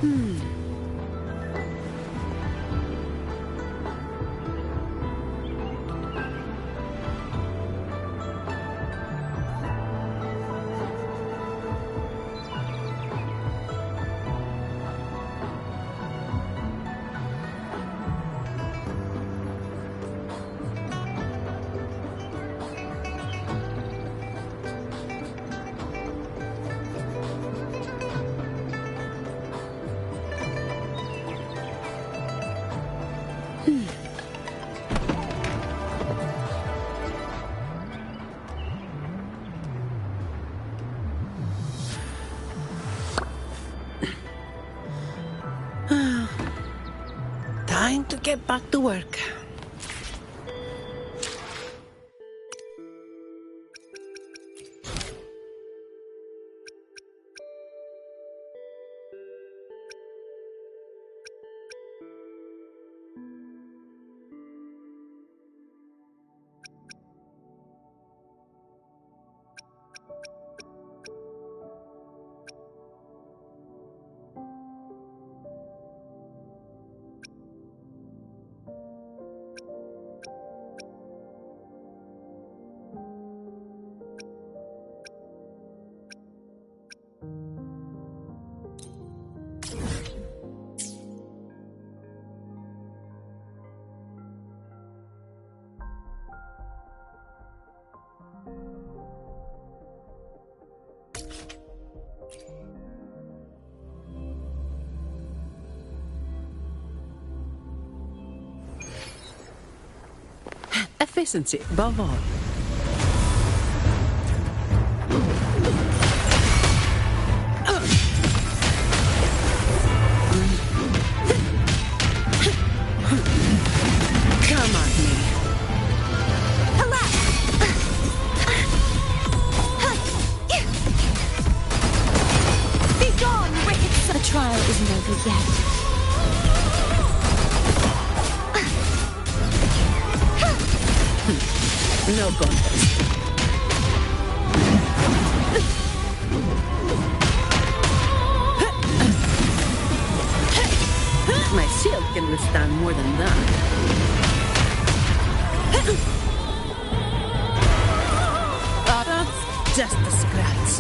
Hmm. Time to get back to work. Efficiency above all. Come at me. Be gone, wicked son! The trial isn't over yet. No contest. My shield can withstand more than that. That's just a scratch.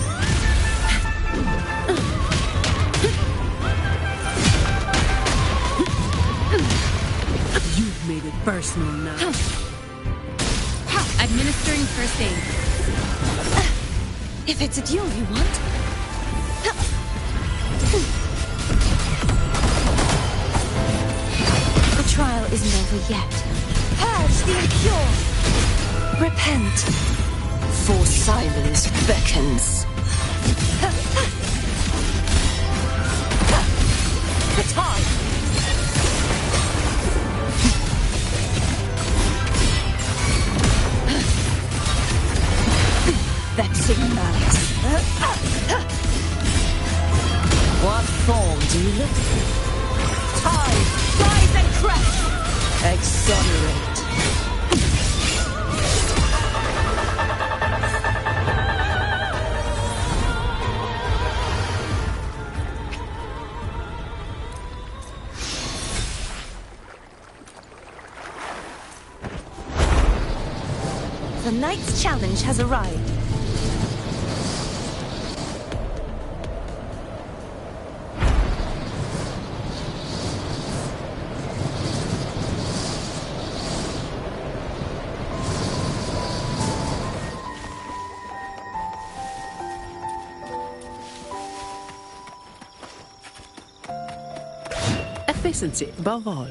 You've made it personal now. Administering first aid. If it's a duel you want. The trial isn't over yet. Purge the impure. Repent. For silence beckons. The time. Vexing malice. What form do you look for? Tide, rise and crash. Exonerate. The knight's challenge has arrived. Efficiency above all.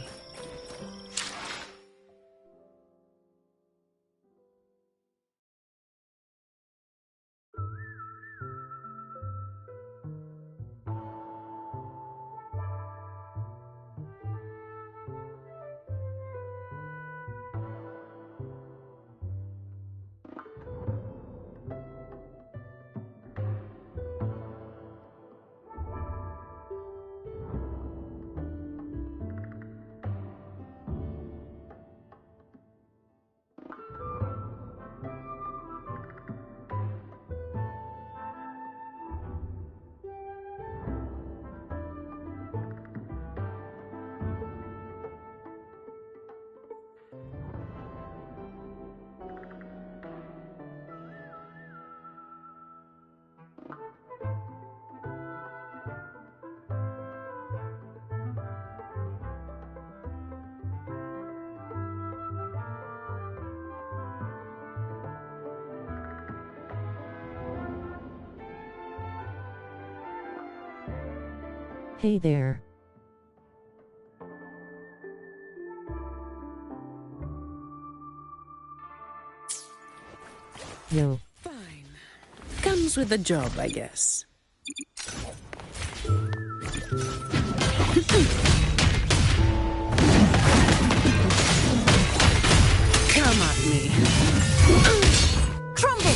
Hey there. Yo. Fine. Comes with the job, I guess. Come at me. Crumble!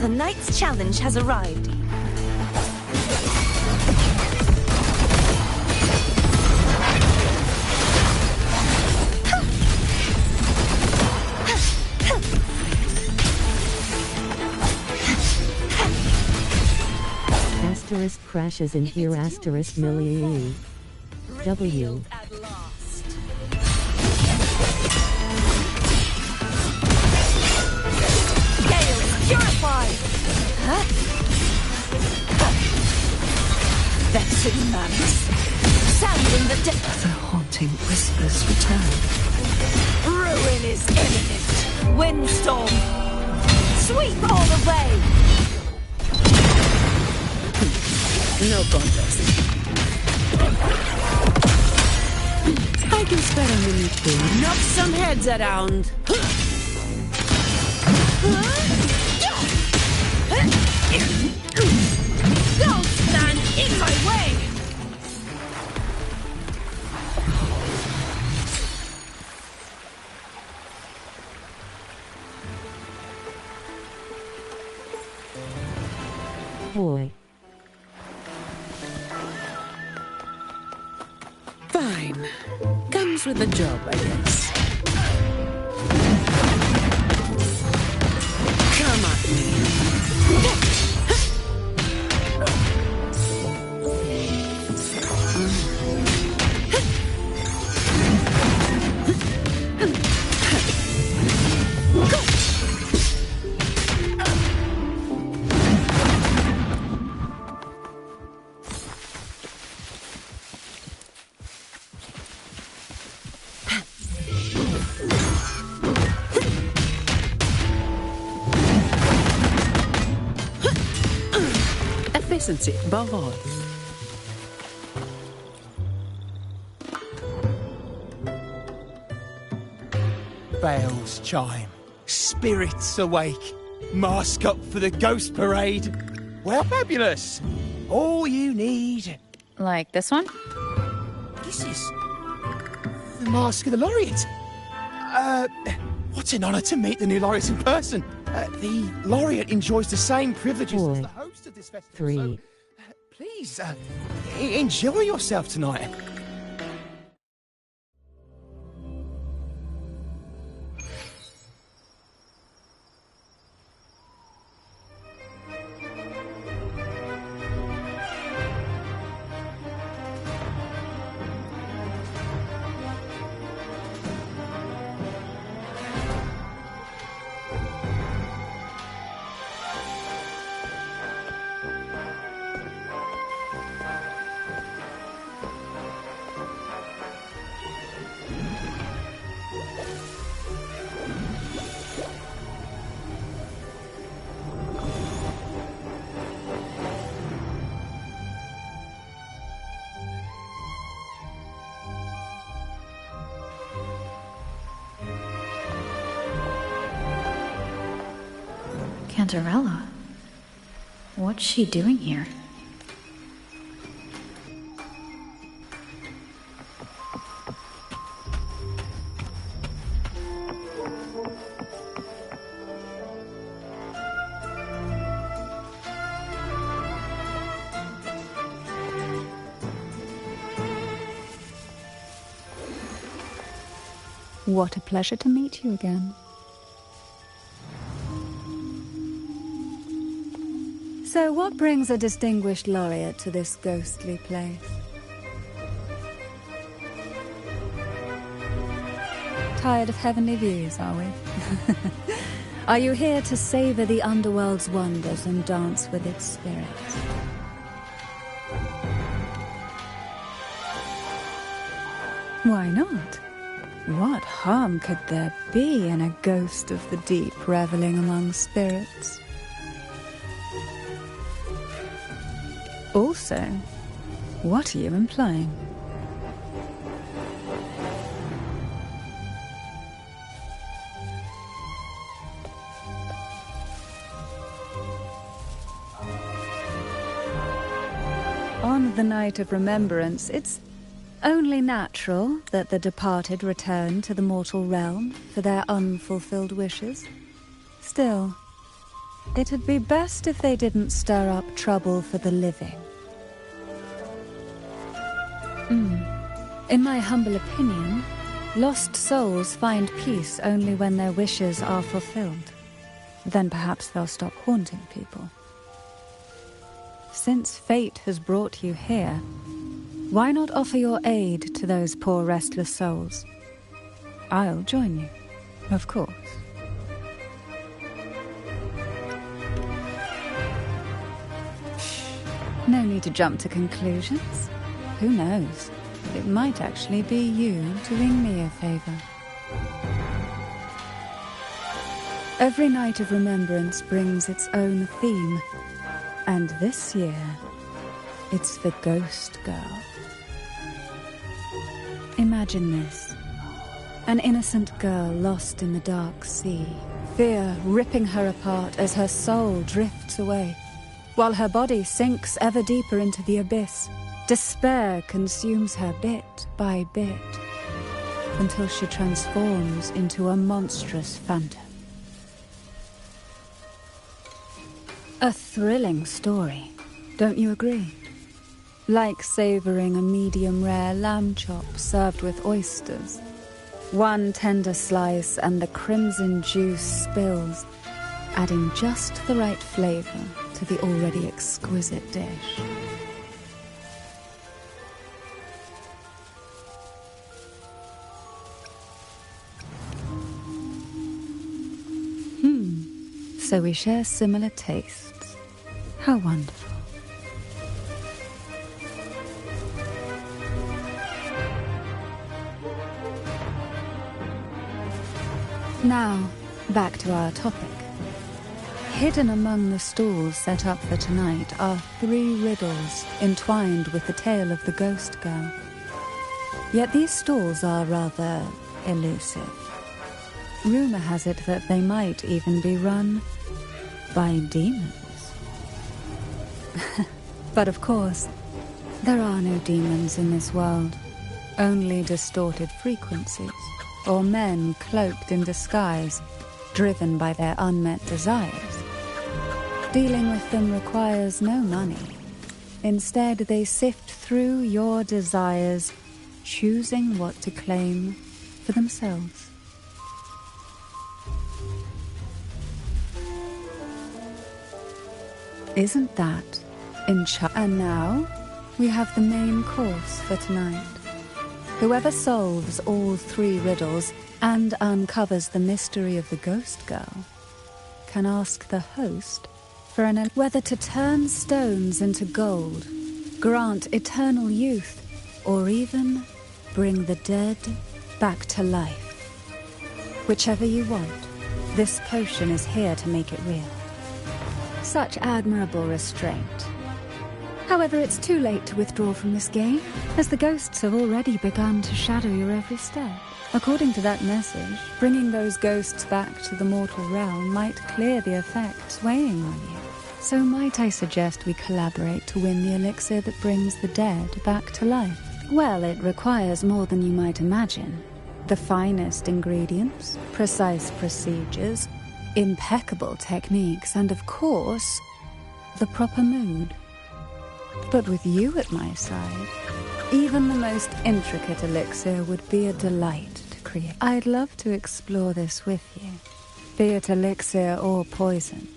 The knight's challenge has arrived. Asterisk crashes in here asterisk milli W. At last. Gale is purified! Vexing madness. Sounding the depths. The haunting whispers return. Ruin is imminent. Windstorm. Sweep all the way. No contest. I can spare a minute to knock some heads around. Don't stand in my way! Boy. Fine. Comes with the job, I guess. Come at me. Efficiency above all. Bells chime, spirits awake, mask up for the ghost parade. Well, fabulous. All you need. Like this one? This is the mask of the laureate. What an honour to meet the new laureate in person. The laureate enjoys the same privileges as the host of this festival. 3. So, please, enjoy yourself tonight. Cantarella? What's she doing here? What a pleasure to meet you again. So what brings a distinguished laureate to this ghostly place? Tired of heavenly views, are we? Are you here to savor the underworld's wonders and dance with its spirits? Why not? What harm could there be in a ghost of the deep reveling among spirits? Also, what are you implying? On the night of remembrance, it's only natural that the departed return to the mortal realm for their unfulfilled wishes. Still, it'd be best if they didn't stir up trouble for the living. In my humble opinion, lost souls find peace only when their wishes are fulfilled. Then perhaps they'll stop haunting people. Since fate has brought you here, why not offer your aid to those poor restless souls? I'll join you, of course. No need to jump to conclusions. Who knows? It might actually be you doing me a favor. Every night of remembrance brings its own theme. And this year, it's the Ghost Girl. Imagine this. An innocent girl lost in the dark sea. Fear ripping her apart as her soul drifts away, while her body sinks ever deeper into the abyss. Despair consumes her bit by bit, until she transforms into a monstrous phantom. A thrilling story, don't you agree? Like savoring a medium-rare lamb chop served with oysters. One tender slice and the crimson juice spills, adding just the right flavor to the already exquisite dish. So we share similar tastes. How wonderful. Now, back to our topic. Hidden among the stalls set up for tonight are 3 riddles entwined with the tale of the Ghost Girl. Yet these stalls are rather elusive. Rumor has it that they might even be run by demons. But of course, there are no demons in this world, only distorted frequencies, or men cloaked in disguise, driven by their unmet desires. Dealing with them requires no money. Instead, they sift through your desires, choosing what to claim for themselves. Isn't that And now, we have the main course for tonight. Whoever solves all 3 riddles and uncovers the mystery of the Ghost Girl can ask the host for whether to turn stones into gold, grant eternal youth, or even bring the dead back to life. Whichever you want, this potion is here to make it real. Such admirable restraint. However, it's too late to withdraw from this game, as the ghosts have already begun to shadow your every step. According to that message, bringing those ghosts back to the mortal realm might clear the effects weighing on you. So might I suggest we collaborate to win the elixir that brings the dead back to life? Well, it requires more than you might imagine. The finest ingredients, precise procedures, impeccable techniques, and of course, the proper mood. But with you at my side, even the most intricate elixir would be a delight to create. I'd love to explore this with you, be it elixir or poison.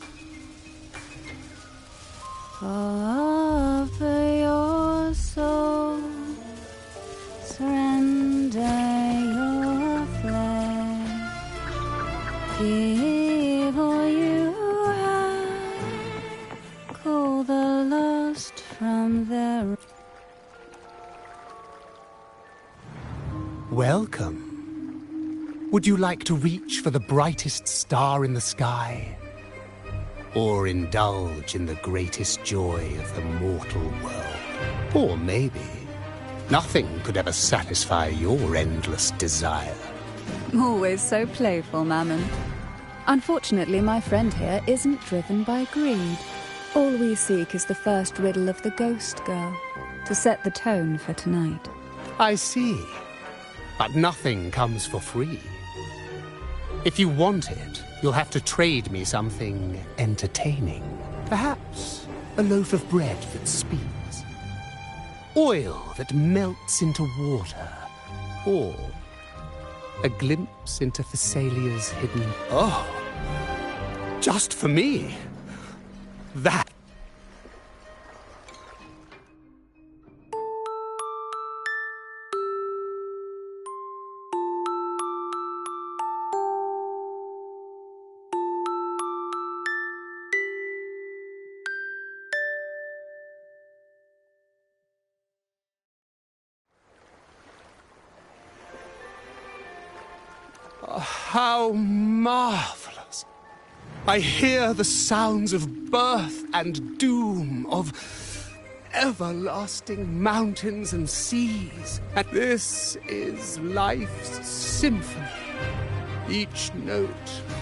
Offer your soul, surrender your flesh, give Welcome. Would you like to reach for the brightest star in the sky? Or indulge in the greatest joy of the mortal world? Or maybe nothing could ever satisfy your endless desire. Always so playful, Mammon. Unfortunately, my friend here isn't driven by greed. All we seek is the first riddle of the Ghost Girl, to set the tone for tonight. I see. But nothing comes for free. If you want it, you'll have to trade me something entertaining. Perhaps a loaf of bread that speaks. Oil that melts into water. Or a glimpse into Thessalia's hidden... Oh! Just for me! That... How marvelous! I hear the sounds of birth and doom, of everlasting mountains and seas. And this is life's symphony. Each note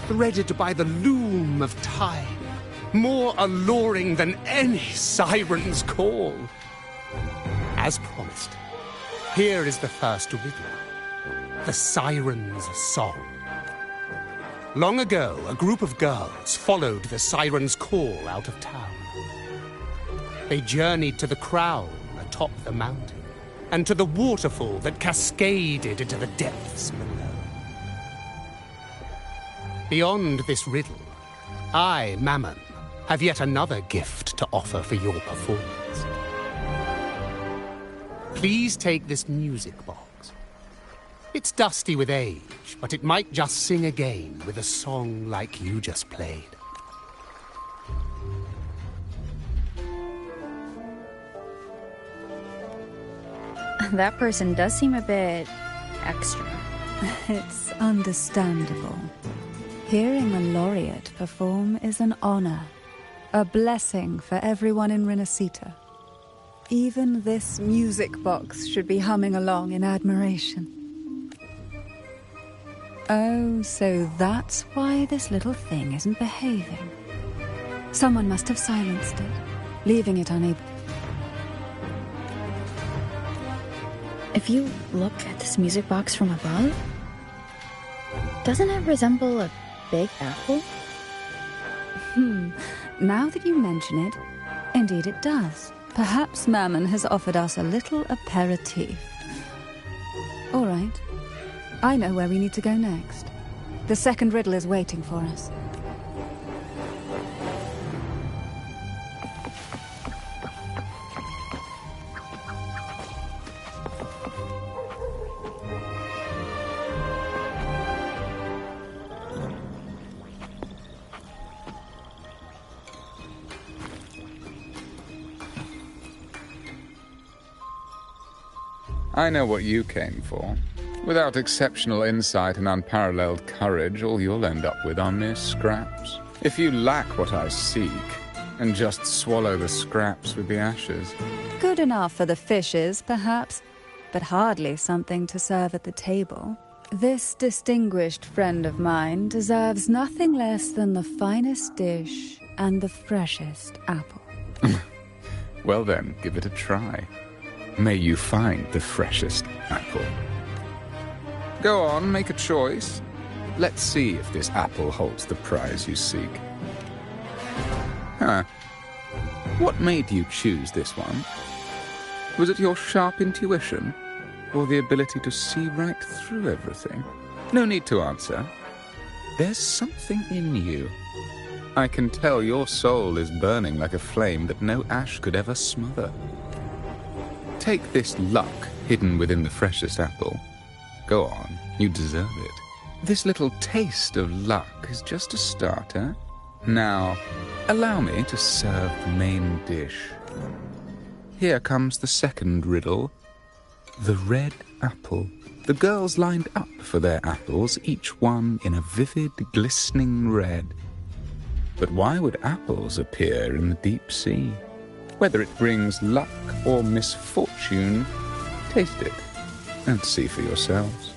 threaded by the loom of time, more alluring than any siren's call. As promised, here is the first riddle. The Siren's Song. Long ago, a group of girls followed the Siren's call out of town. They journeyed to the crown atop the mountain, and to the waterfall that cascaded into the depths below. Beyond this riddle, I, Mammon, have yet another gift to offer for your performance. Please take this music box. It's dusty with age, but it might just sing again with a song like you just played. That person does seem a bit extra. It's understandable. Hearing a laureate perform is an honor, a blessing for everyone in Renacita. Even this music box should be humming along in admiration. Oh, so that's why this little thing isn't behaving. Someone must have silenced it, leaving it unable. If you look at this music box from above, doesn't it resemble a big apple? Now that you mention it, indeed it does. Perhaps Mammon has offered us a little aperitif. All right. I know where we need to go next. The second riddle is waiting for us. I know what you came for. Without exceptional insight and unparalleled courage, all you'll end up with are mere scraps. If you lack what I seek, and just swallow the scraps with the ashes. Good enough for the fishes, perhaps, but hardly something to serve at the table. This distinguished friend of mine deserves nothing less than the finest dish and the freshest apple. Well then, give it a try. May you find the freshest apple. Go on, make a choice. Let's see if this apple holds the prize you seek. What made you choose this one? Was it your sharp intuition? Or the ability to see right through everything? No need to answer. There's something in you. I can tell your soul is burning like a flame that no ash could ever smother. Take this luck hidden within the freshest apple. Go on, you deserve it. This little taste of luck is just a starter. Now, allow me to serve the main dish. Here comes the second riddle. The red apple. The girls lined up for their apples, each one in a vivid, glistening red. But why would apples appear in the deep sea? Whether it brings luck or misfortune, taste it and see for yourselves.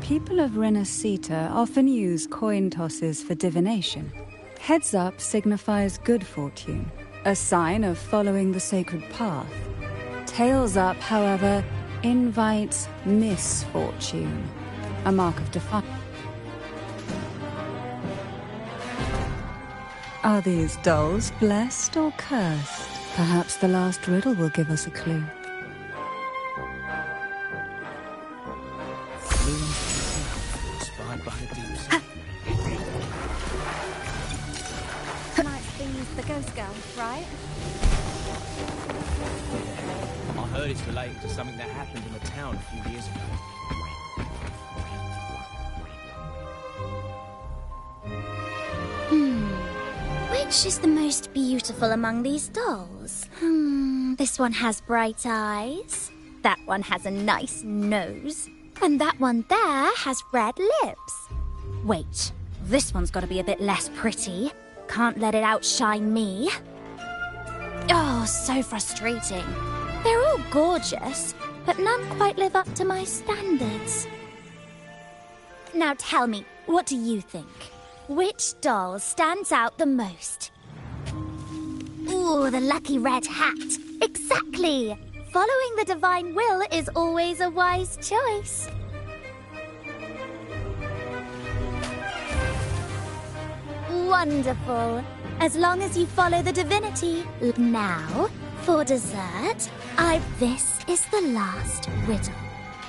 People of Renacita often use coin tosses for divination. Heads up signifies good fortune, a sign of following the sacred path. Tails up, however, invites misfortune, a mark of defiance. Are these dolls blessed or cursed? Perhaps the last riddle will give us a clue. The ghost girl, right? I heard it's related to something that happened in the town a few years ago. Which is the most beautiful among these dolls? This one has bright eyes. That one has a nice nose. And that one there has red lips. Wait, this one's got to be a bit less pretty. Can't let it outshine me. Oh, so frustrating. They're all gorgeous, but none quite live up to my standards. Now tell me, what do you think? Which doll stands out the most? Ooh, the lucky red hat. Exactly! Following the divine will is always a wise choice. Wonderful. As long as you follow the divinity. Now, for dessert, this is the last riddle.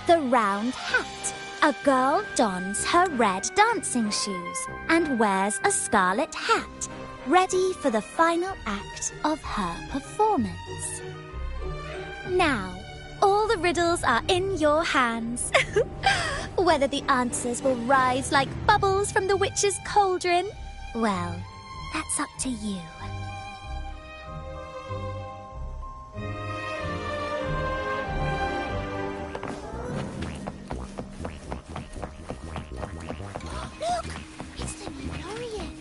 The round hat. A girl dons her red dancing shoes and wears a scarlet hat, ready for the final act of her performance. Now, all the riddles are in your hands. Whether the answers will rise like bubbles from the witch's cauldron, well, that's up to you. Look! It's the Norian.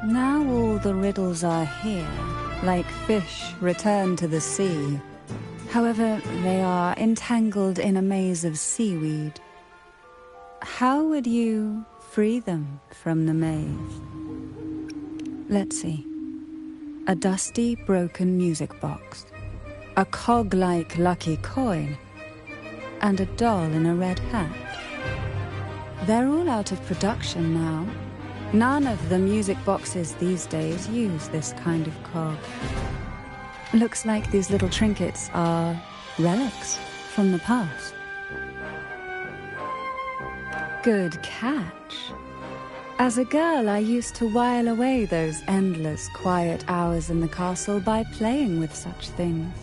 Now all the riddles are here, like fish returned to the sea. However, they are entangled in a maze of seaweed. How would you free them from the maze? Let's see. A dusty, broken music box, a cog-like lucky coin, and a doll in a red hat. They're all out of production now. None of the music boxes these days use this kind of cog. Looks like these little trinkets are relics from the past. Good catch. As a girl, I used to while away those endless, quiet hours in the castle by playing with such things.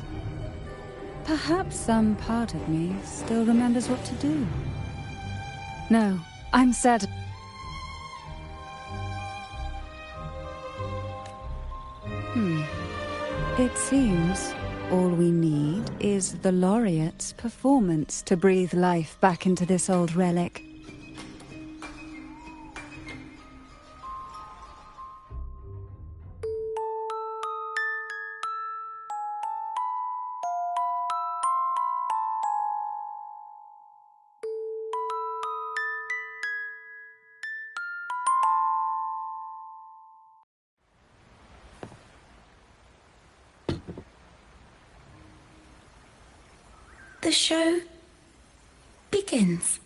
Perhaps some part of me still remembers what to do. No, I'm certain. It seems all we need is the laureate's performance to breathe life back into this old relic. The show begins.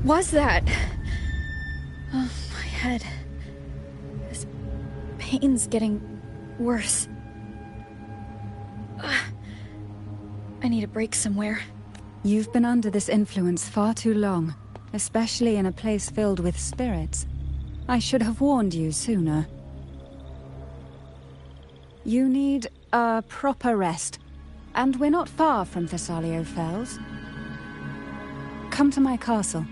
was that? Oh, my head. This pain's getting worse. I need a break somewhere. You've been under this influence far too long, especially in a place filled with spirits. I should have warned you sooner. You need a proper rest, and we're not far from Thessalio Fells. Come to my castle.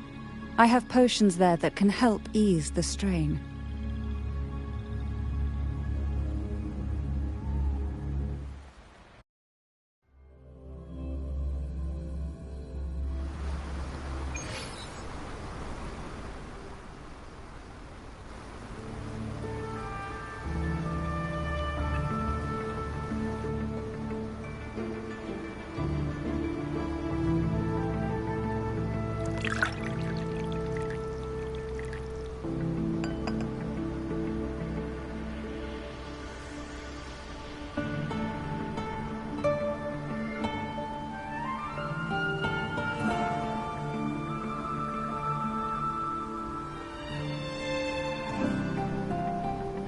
I have potions there that can help ease the strain.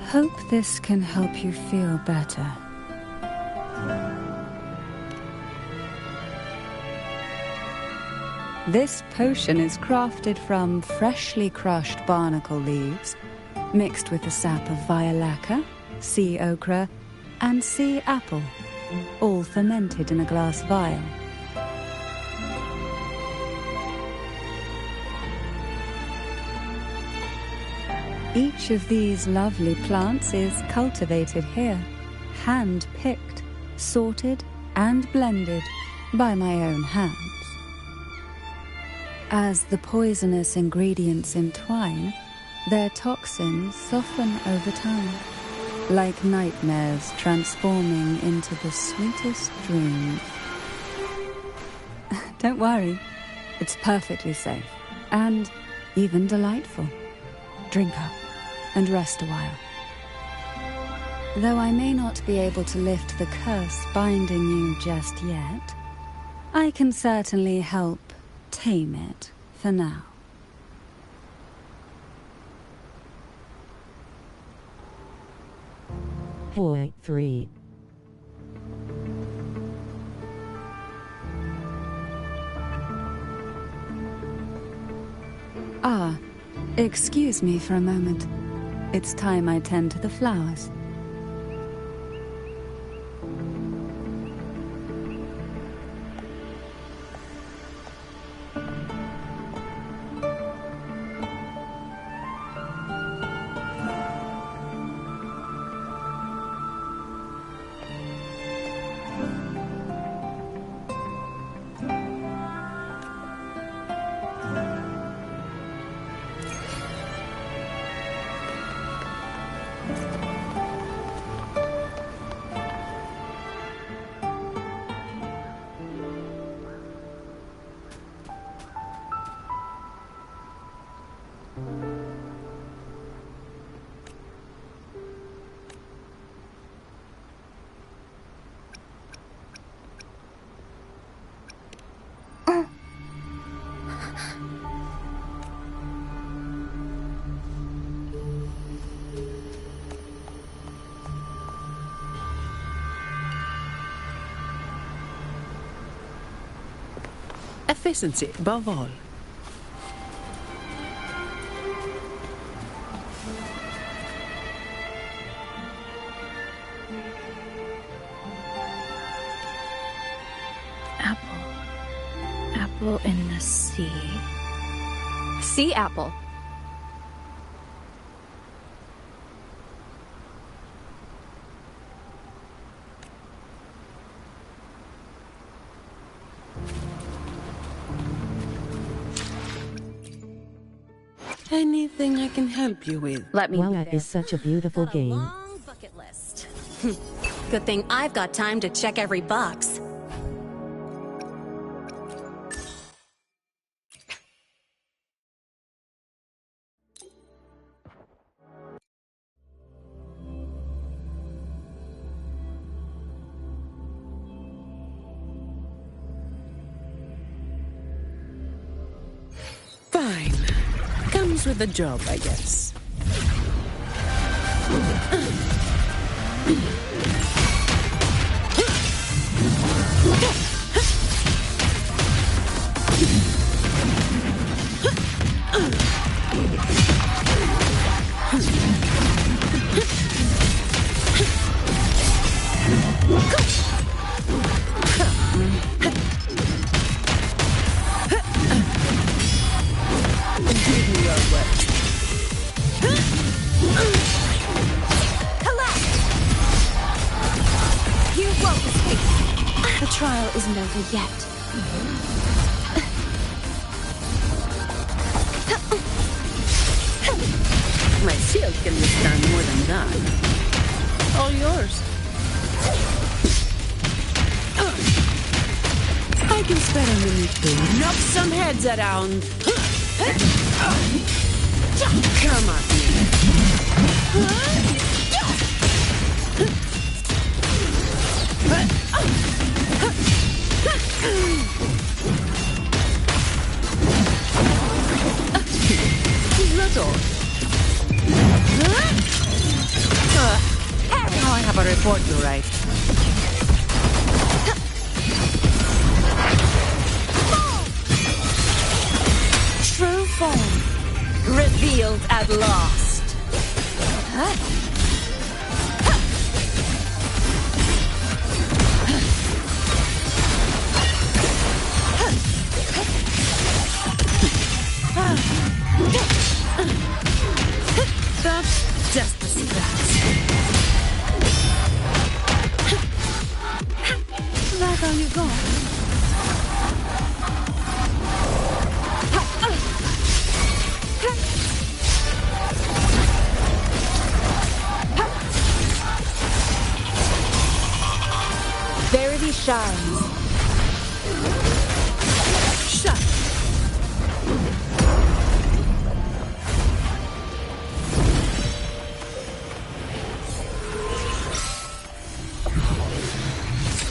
Hope this can help you feel better. This potion is crafted from freshly crushed barnacle leaves, mixed with the sap of violaca, sea ochre, and sea apple, all fermented in a glass vial. Each of these lovely plants is cultivated here, hand-picked, sorted, and blended by my own hands. As the poisonous ingredients entwine, their toxins soften over time, like nightmares transforming into the sweetest dreams. Don't worry, it's perfectly safe, and even delightful. Drink up and rest a while. Though I may not be able to lift the curse binding you just yet, I can certainly help tame it for now. Point 3. Ah, excuse me for a moment. It's time I tend to the flowers. Efficiency above all. Apple in the sea. Sea apple. Anything I can help you with? Let me. Wow, that is such a beautiful game. Long bucket list. Good thing I've got time to check every box. Fine. Comes with the job, I guess. Give me your word. Collapse! You won't escape. The trial isn't over yet. My shield can withstand more than that. All yours. I can spare a minute to knock some heads around. Come at me. Not all. Now I have a report to write. True form revealed at last. That's just a scratch. That's how you go. Verity shines. Shut.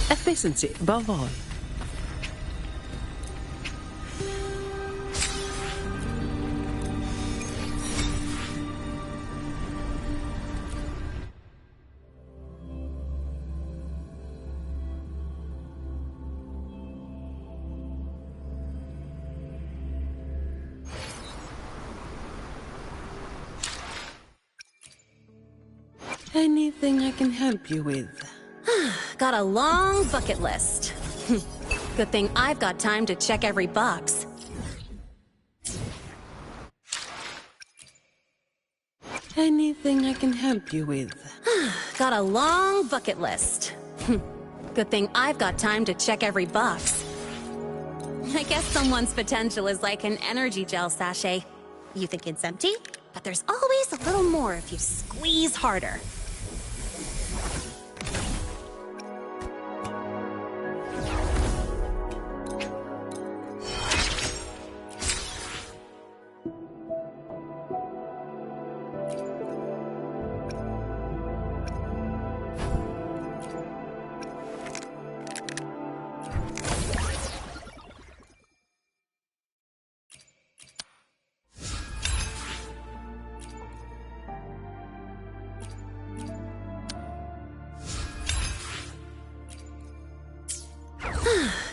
Efficiency above all. Anything I can help you with? Got a long bucket list. Good thing I've got time to check every box. Anything I can help you with? Got a long bucket list. Good thing I've got time to check every box. I guess someone's potential is like an energy gel sachet. You think it's empty, but there's always a little more if you squeeze harder.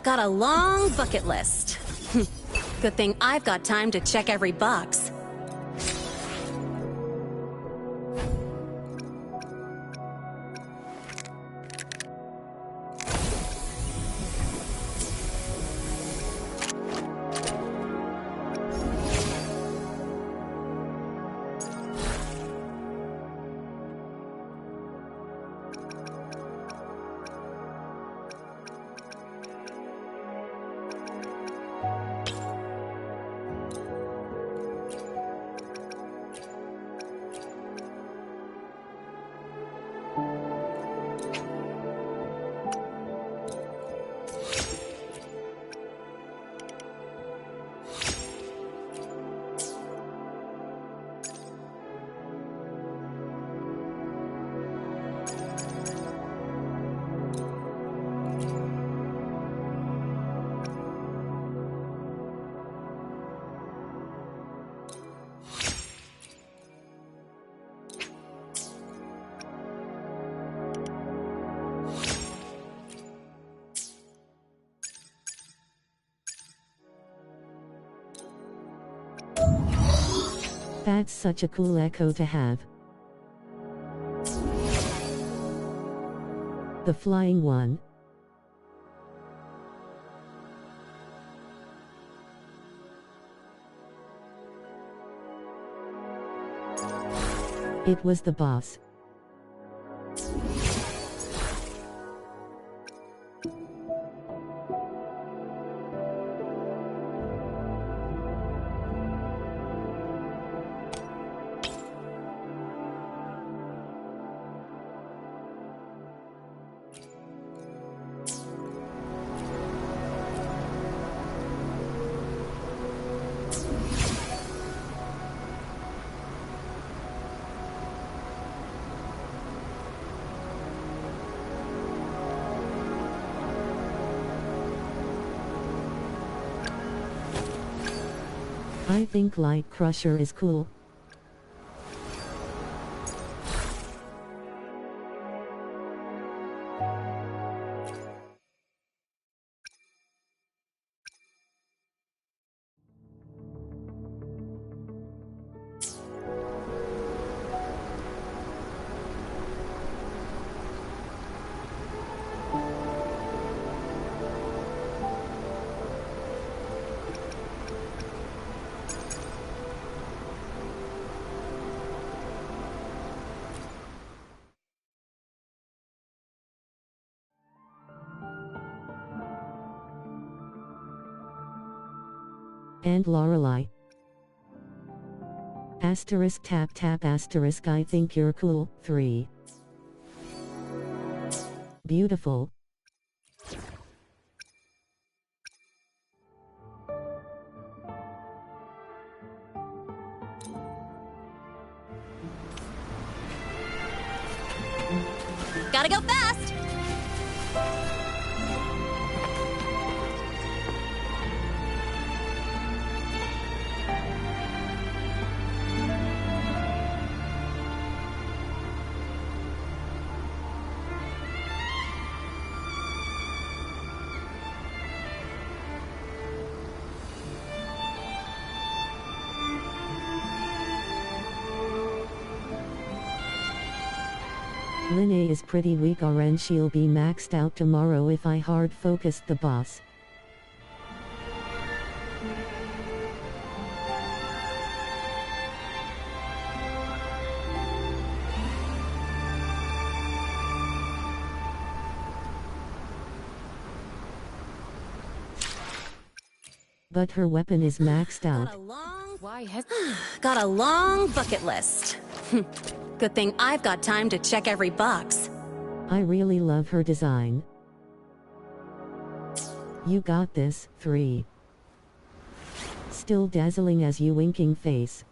Got a long bucket list. Good thing I've got time to check every box. That's such a cool echo to have. The flying one. It was the boss. I think Light Crusher is cool. And Lorelei. Asterisk tap tap asterisk I think you're cool. 3. Beautiful. Gotta go fast! Linnae is pretty weak and she'll be maxed out tomorrow if I hard focused the boss. But her weapon is maxed out. Got a long bucket list. Good thing I've got time to check every box. I really love her design. You got this. 3. Still dazzling as you winking face.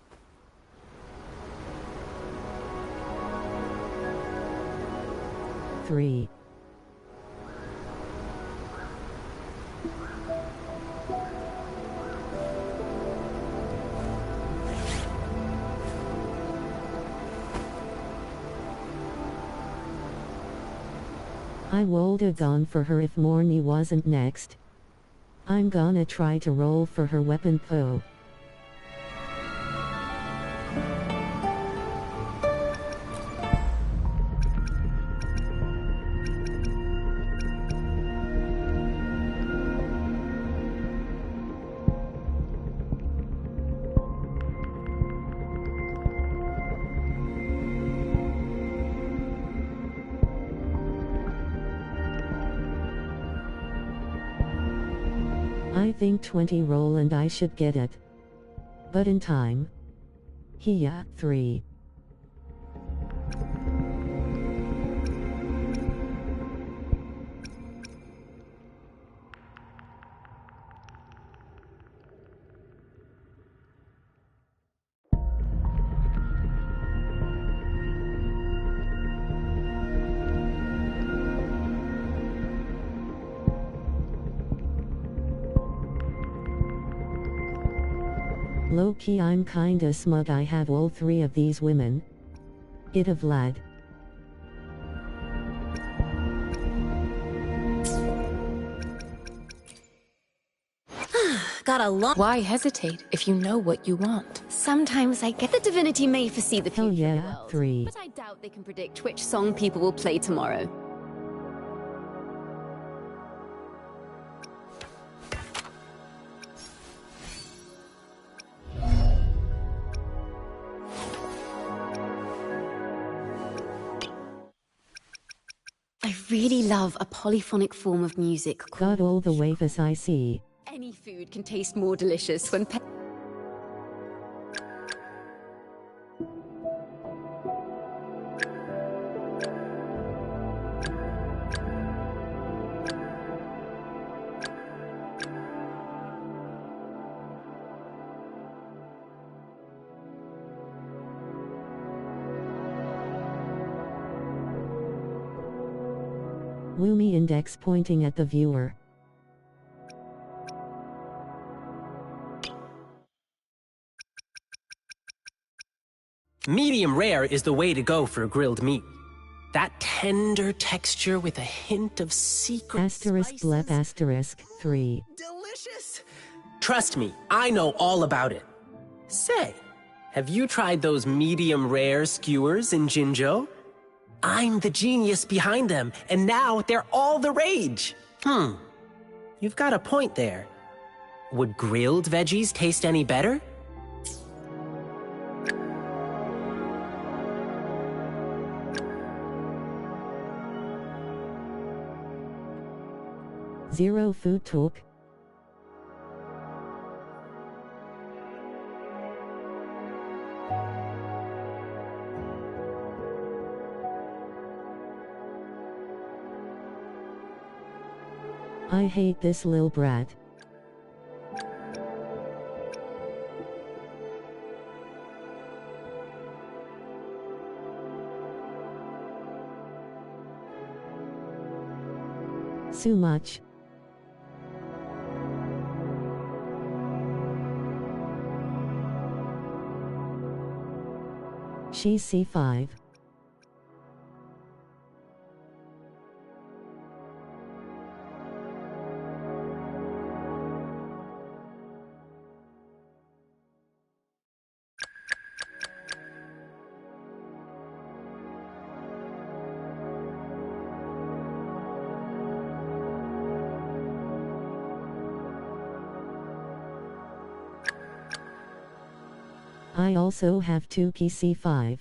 Three. I would have gone for her if Morny wasn't next. I'm gonna try to roll for her weapon po. I think 20 roll and I should get it. But in time. Hiya, 3. Low-key I'm kinda smug I have all 3 of these women. It of lad. Got a long— Why hesitate if you know what you want? Sometimes I get the divinity may foresee the future Hell of the yeah, world, 3. but I doubt they can predict which song people will play tomorrow. I really love a polyphonic form of music called... Got all the wafers I see. Any food can taste more delicious when Woomy index pointing at the viewer. Medium rare is the way to go for grilled meat. That tender texture with a hint of secret Asterisk blep asterisk 3. Delicious! Trust me, I know all about it. Say, have you tried those medium rare skewers in Jinzhou? I'm the genius behind them, and now they're all the rage. You've got a point there. Would grilled veggies taste any better? Zero food talk. I hate this lil brat. So much. She's C5. I also have 2 PC5.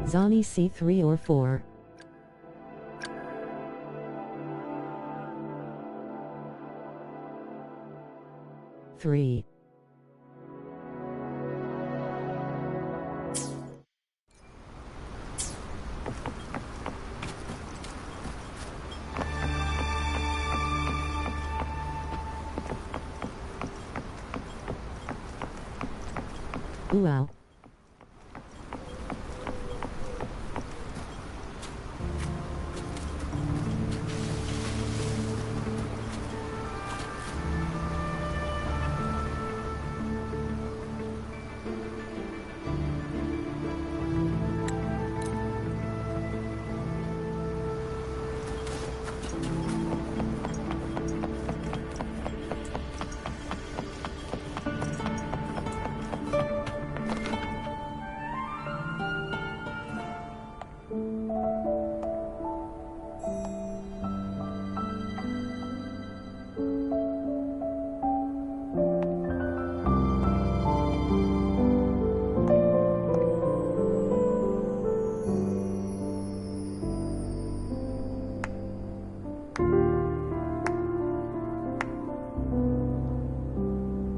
Zani C3 or 4. Three. Wow.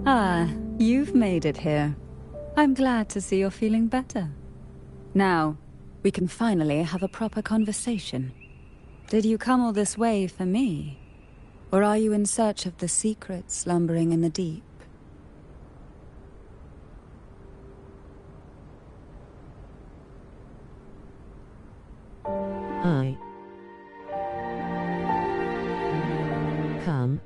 Ah, you've made it here. I'm glad to see you're feeling better. Now, we can finally have a proper conversation. Did you come all this way for me? Or are you in search of the secret slumbering in the deep? I come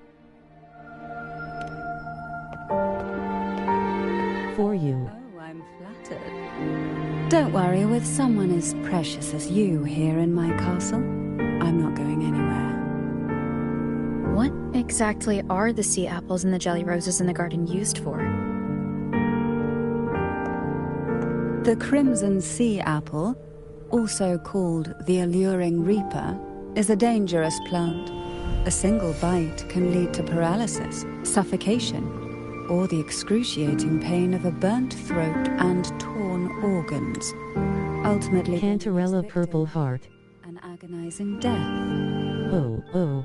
for you. Oh, I'm flattered. worry, with someone as precious as you here in my castle, I'm not going anywhere. What exactly are the sea apples and the jelly roses in the garden used for? The crimson sea apple, also called the alluring reaper, is a dangerous plant. A single bite can lead to paralysis, suffocation, or the excruciating pain of a burnt throat and torn organs. Ultimately, Cantarella Purple Heart. An agonizing death. Oh, oh.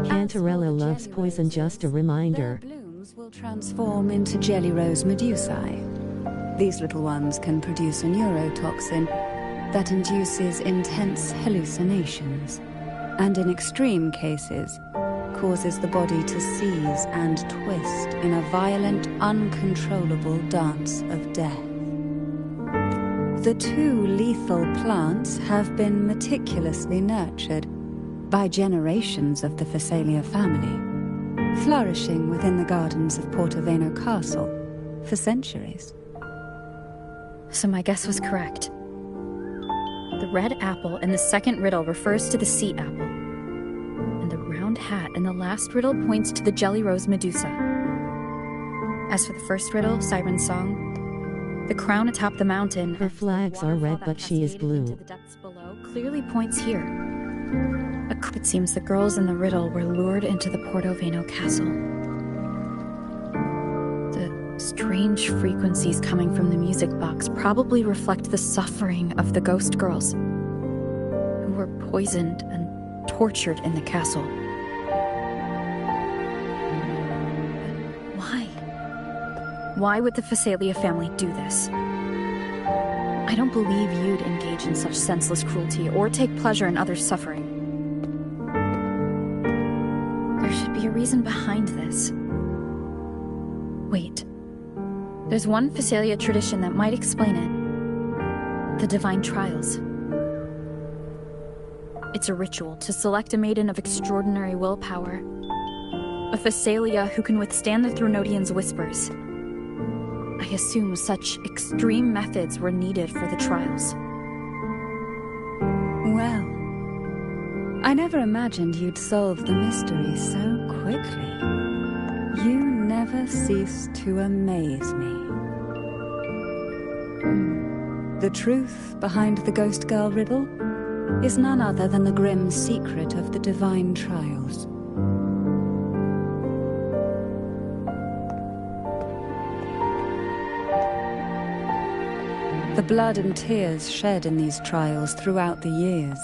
Cantarella loves poison, just a reminder. Their blooms will transform into jelly rose medusae. These little ones can produce a neurotoxin that induces intense hallucinations, and in extreme cases, causes the body to seize and twist in a violent, uncontrollable dance of death. The two lethal plants have been meticulously nurtured by generations of the Phasalia family, flourishing within the gardens of Portoveno Castle for centuries. So my guess was correct. The red apple in the second riddle refers to the sea apple, and the round hat in the last riddle points to the jelly rose Medusa. As for the first riddle, Siren's Song, the crown atop the mountain, her flags are red but she is blue, to the depths below, clearly points here. It seems the girls in the riddle were lured into the Portoveno castle. The strange frequencies coming from the music box probably reflect the suffering of the ghost girls, who were poisoned and tortured in the castle. But why? Why would the Phasalia family do this? I don't believe you'd engage in such senseless cruelty or take pleasure in others' suffering. There should be a reason behind this. Wait. There's one Phasalia tradition that might explain it. The Divine Trials. It's a ritual to select a maiden of extraordinary willpower. A Phasalia who can withstand the Thronodian's whispers. I assume such extreme methods were needed for the trials. Well, I never imagined you'd solve the mystery so quickly. You never cease to amaze me. The truth behind the Ghost Girl riddle is none other than the grim secret of the Divine Trials. The blood and tears shed in these trials throughout the years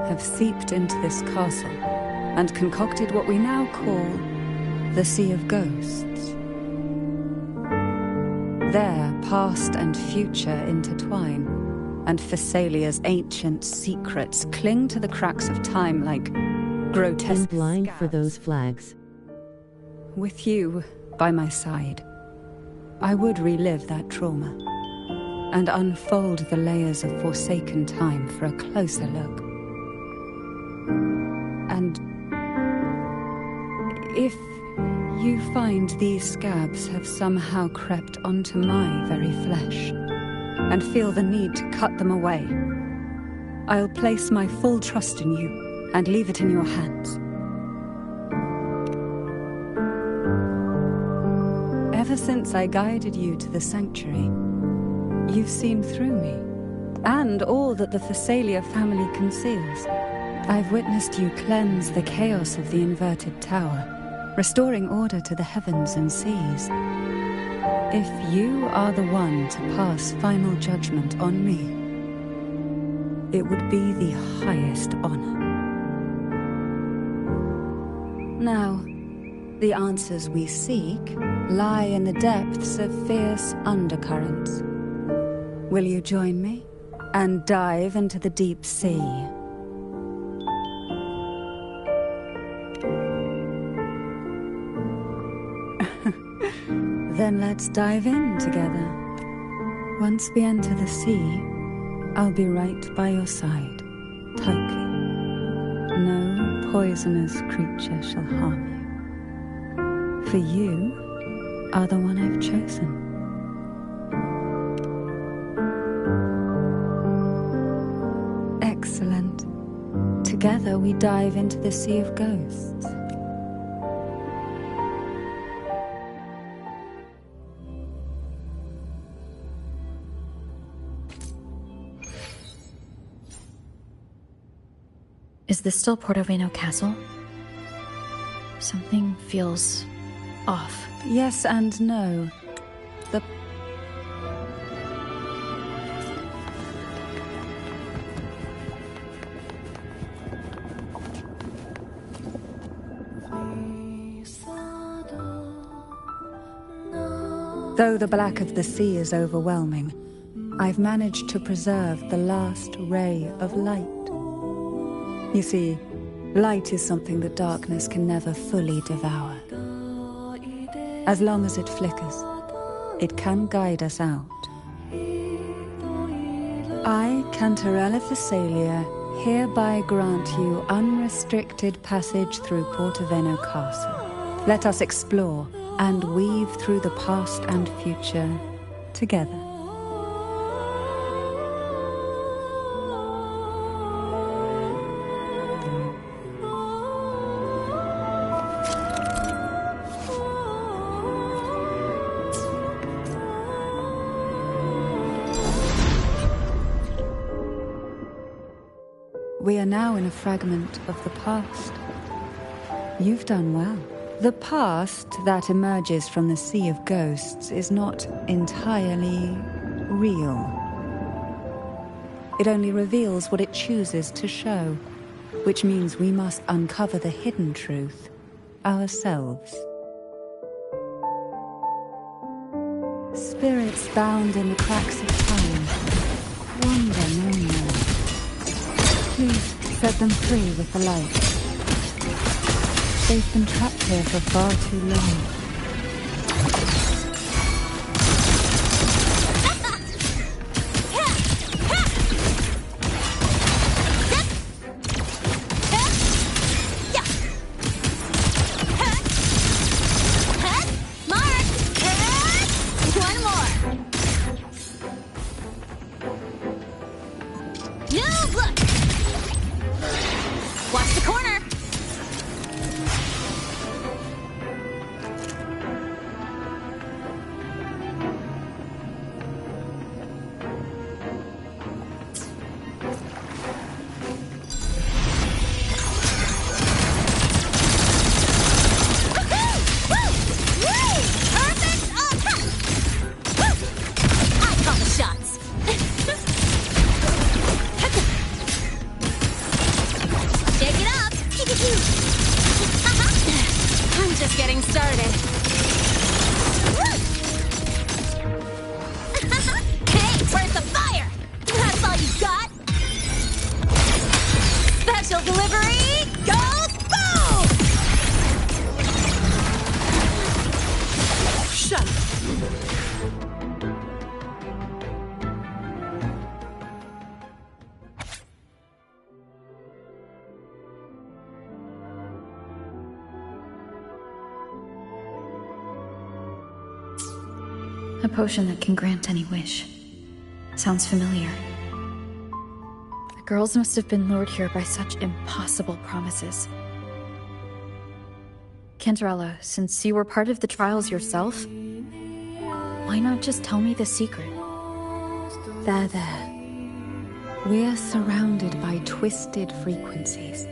have seeped into this castle and concocted what we now call the Sea of Ghosts. There, past and future intertwine, and Phasalia's ancient secrets cling to the cracks of time like grotesque I'm blind scabs. for those flags. With you by my side, I would relive that trauma and unfold the layers of forsaken time for a closer look. And if you find these scabs have somehow crept onto my very flesh and feel the need to cut them away, I'll place my full trust in you and leave it in your hands. Ever since I guided you to the sanctuary, you've seen through me, and all that the Phasalia family conceals. I've witnessed you cleanse the chaos of the inverted tower, restoring order to the heavens and seas. If you are the one to pass final judgment on me, it would be the highest honor. Now, the answers we seek lie in the depths of fierce undercurrents. Will you join me and dive into the deep sea? Then let's dive in together. Once we enter the sea, I'll be right by your side, tightly. No poisonous creature shall harm you. For you are the one I've chosen. Excellent. Together we dive into the Sea of Ghosts. Is this still Portoveno Castle? Something feels off. Yes and no. The Though the black of the sea is overwhelming, I've managed to preserve the last ray of light. You see, light is something that darkness can never fully devour. As long as it flickers, it can guide us out. I, Cantarella Thessalia, hereby grant you unrestricted passage through Portoveno Castle. Let us explore and weave through the past and future together. We are now in a fragment of the past. You've done well. The past that emerges from the Sea of Ghosts is not entirely real. It only reveals what it chooses to show, which means we must uncover the hidden truth ourselves. Spirits bound in the cracks of time wander no more. Please set them free with the light. They've been trapped here for far too long. A potion that can grant any wish. Sounds familiar. The girls must have been lured here by such impossible promises. Cantarella, since you were part of the trials yourself, why not just tell me the secret? There. We're surrounded by twisted frequencies.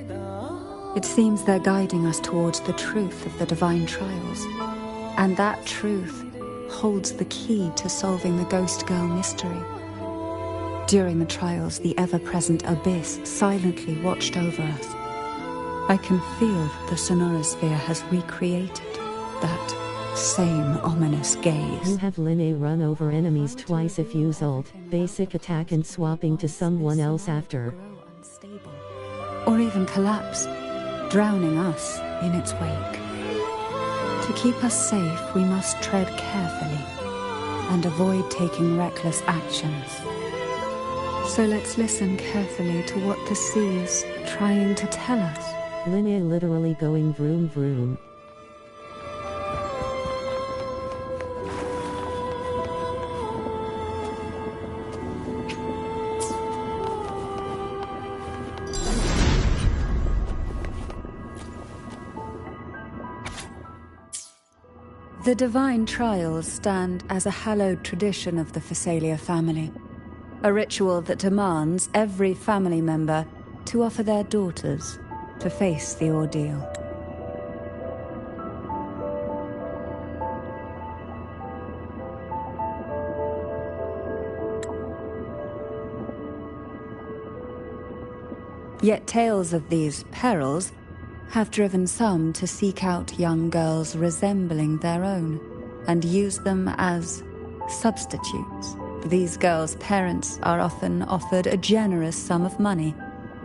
It seems they're guiding us towards the truth of the divine trials. And that truth holds the key to solving the Ghost Girl mystery. During the trials, the ever-present abyss silently watched over us. I can feel that the Sonorosphere has recreated that same ominous gaze. You have Linne run over enemies twice if use ult, basic attack and swapping to someone else after. Or even collapse, drowning us in its wake. To keep us safe, we must tread carefully and avoid taking reckless actions. So let's listen carefully to what the sea is trying to tell us. Linnea literally going vroom vroom. The divine trials stand as a hallowed tradition of the Phasalia family, a ritual that demands every family member to offer their daughters to face the ordeal. Yet tales of these perils have driven some to seek out young girls resembling their own and use them as substitutes. These girls' parents are often offered a generous sum of money.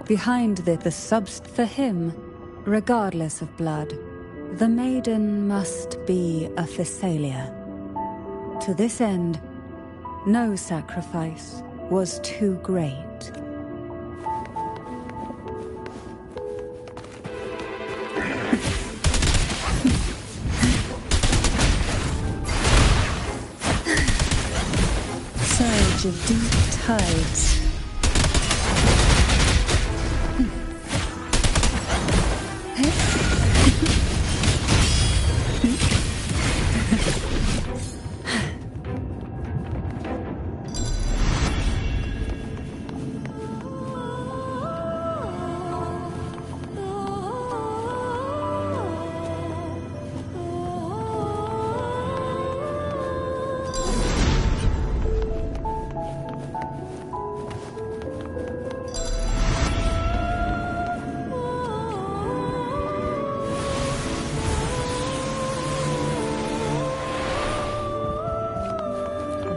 Behind the subst for him, regardless of blood, the maiden must be a Phasalia. To this end, no sacrifice was too great. Surge of deep tides.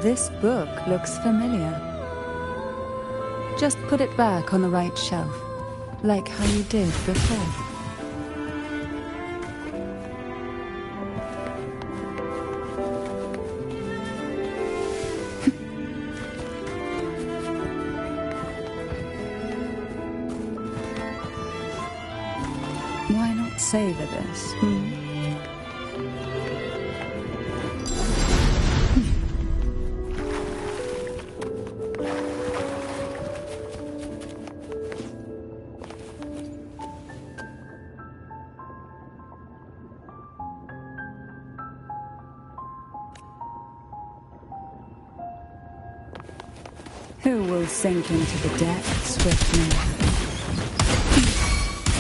This book looks familiar. Just put it back on the right shelf, like how you did before. Why not savor this, Who will sink into the depths with me?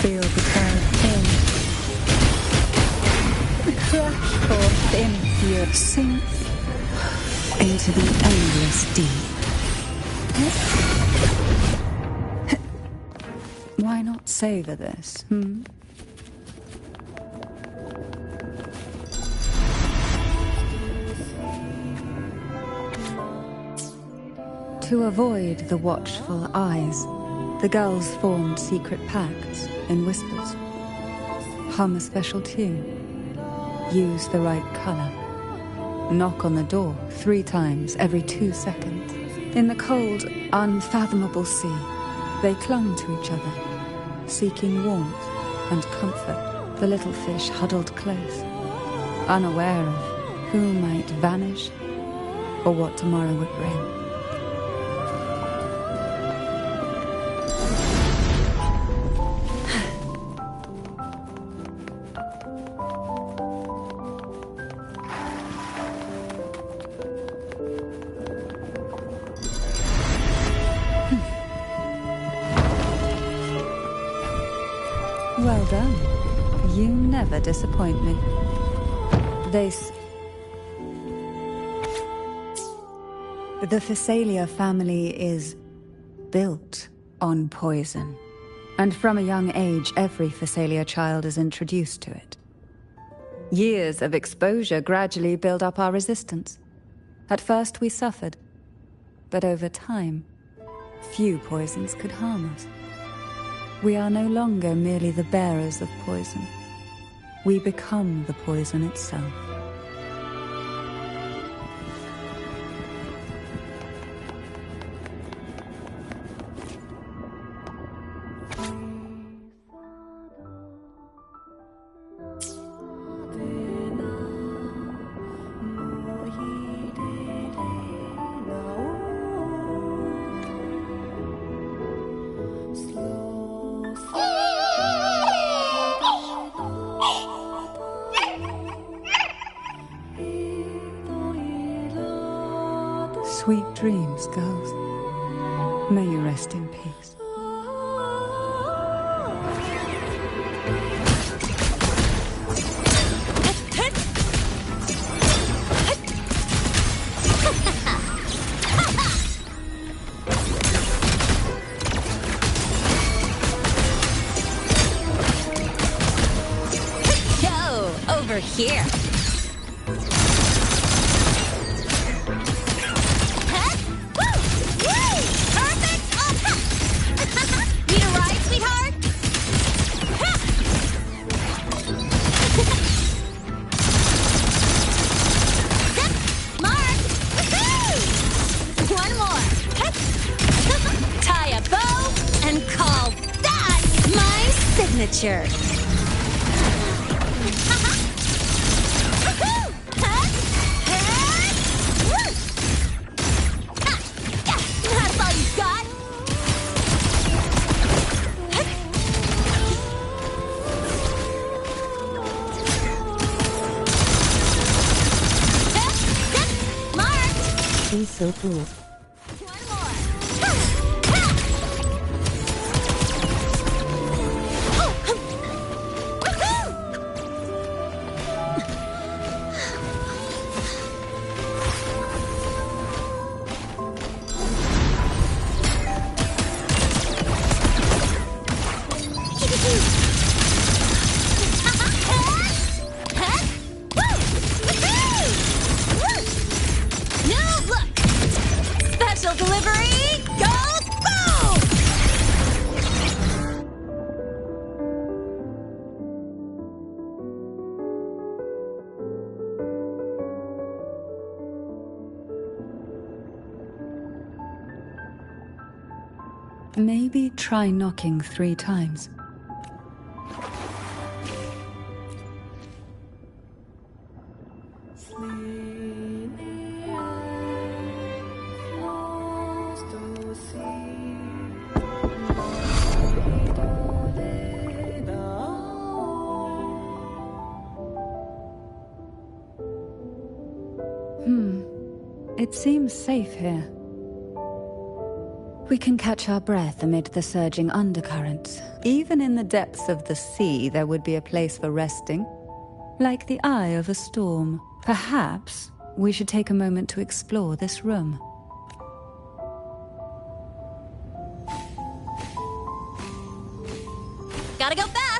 Feel the current in. Crash forth in fear. Sink into the endless deep. Why not savor this, To avoid the watchful eyes, the girls formed secret pacts in whispers. Hum a special tune. Use the right color. Knock on the door 3 times every 2 seconds. In the cold, unfathomable sea, they clung to each other, seeking warmth and comfort. The little fish huddled close, unaware of who might vanish or what tomorrow would bring. Well done. You never disappoint me. The Phasalia family is built on poison. And from a young age, every Phasalia child is introduced to it. Years of exposure gradually build up our resistance. At first we suffered, but over time, few poisons could harm us. We are no longer merely the bearers of poison. We become the poison itself. Sweet dreams, girls. May you rest in peace. Yo, over here. Need a ride, sweetheart? Mark! One more. Tie a bow and call that my signature. That's all you got? She's so cool. Now look! Special delivery goes boom! Maybe try knocking 3 times. It seems safe here. We can catch our breath amid the surging undercurrents. Even in the depths of the sea, there would be a place for resting. Like the eye of a storm. Perhaps we should take a moment to explore this room. Gotta go fast!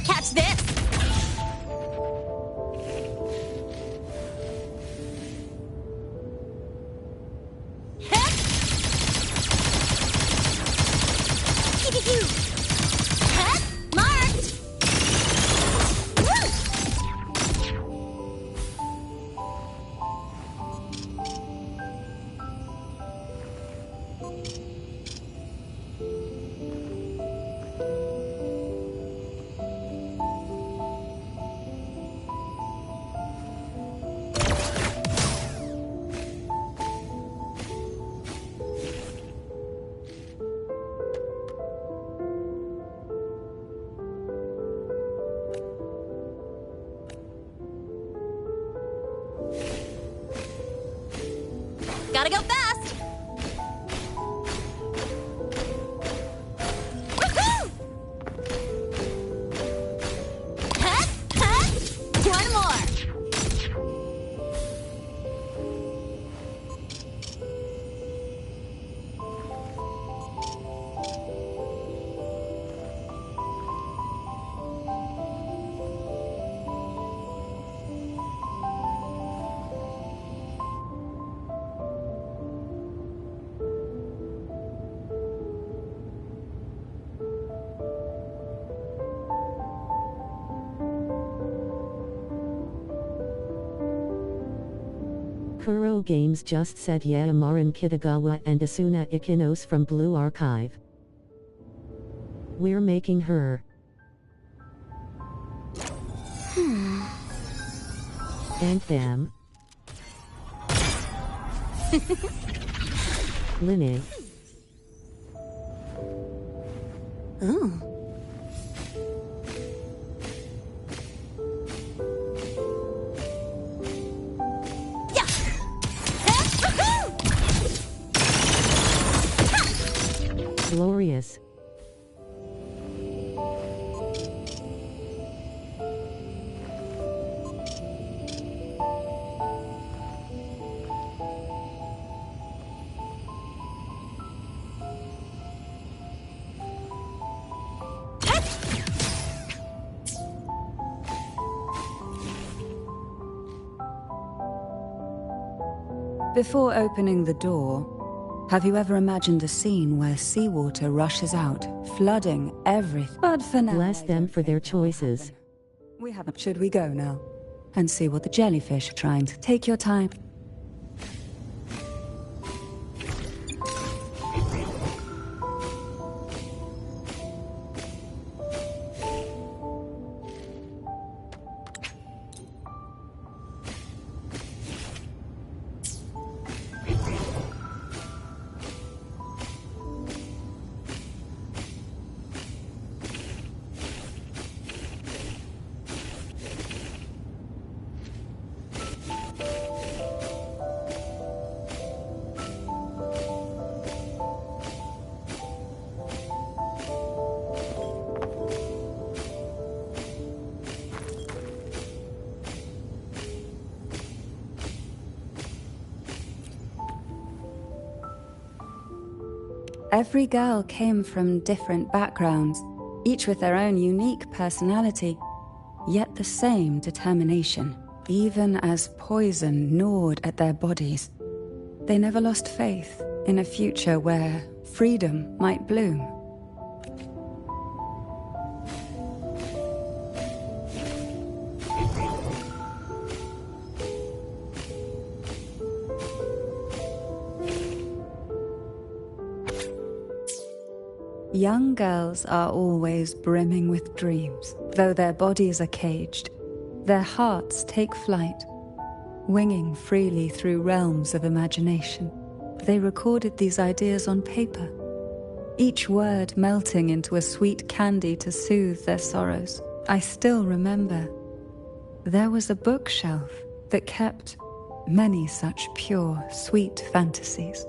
Catch this! Marked! Gotta go fast! Woohoo! One more! Kuro Games just said Marin Kitagawa and Asuna Ikinos from Blue Archive. We're making her. And them. Linny. Ooh. Glorious. Before opening the door, have you ever imagined a scene where seawater rushes out, flooding everything? But for now, Bless them for their choices. We haven't. Should we go now? And see what the jellyfish are trying to take your time. Every girl came from different backgrounds, each with their own unique personality, yet the same determination. Even as poison gnawed at their bodies, they never lost faith in a future where freedom might bloom. Young girls are always brimming with dreams. Though their bodies are caged, their hearts take flight, winging freely through realms of imagination. They recorded these ideas on paper, each word melting into a sweet candy to soothe their sorrows. I still remember there was a bookshelf that kept many such pure, sweet fantasies.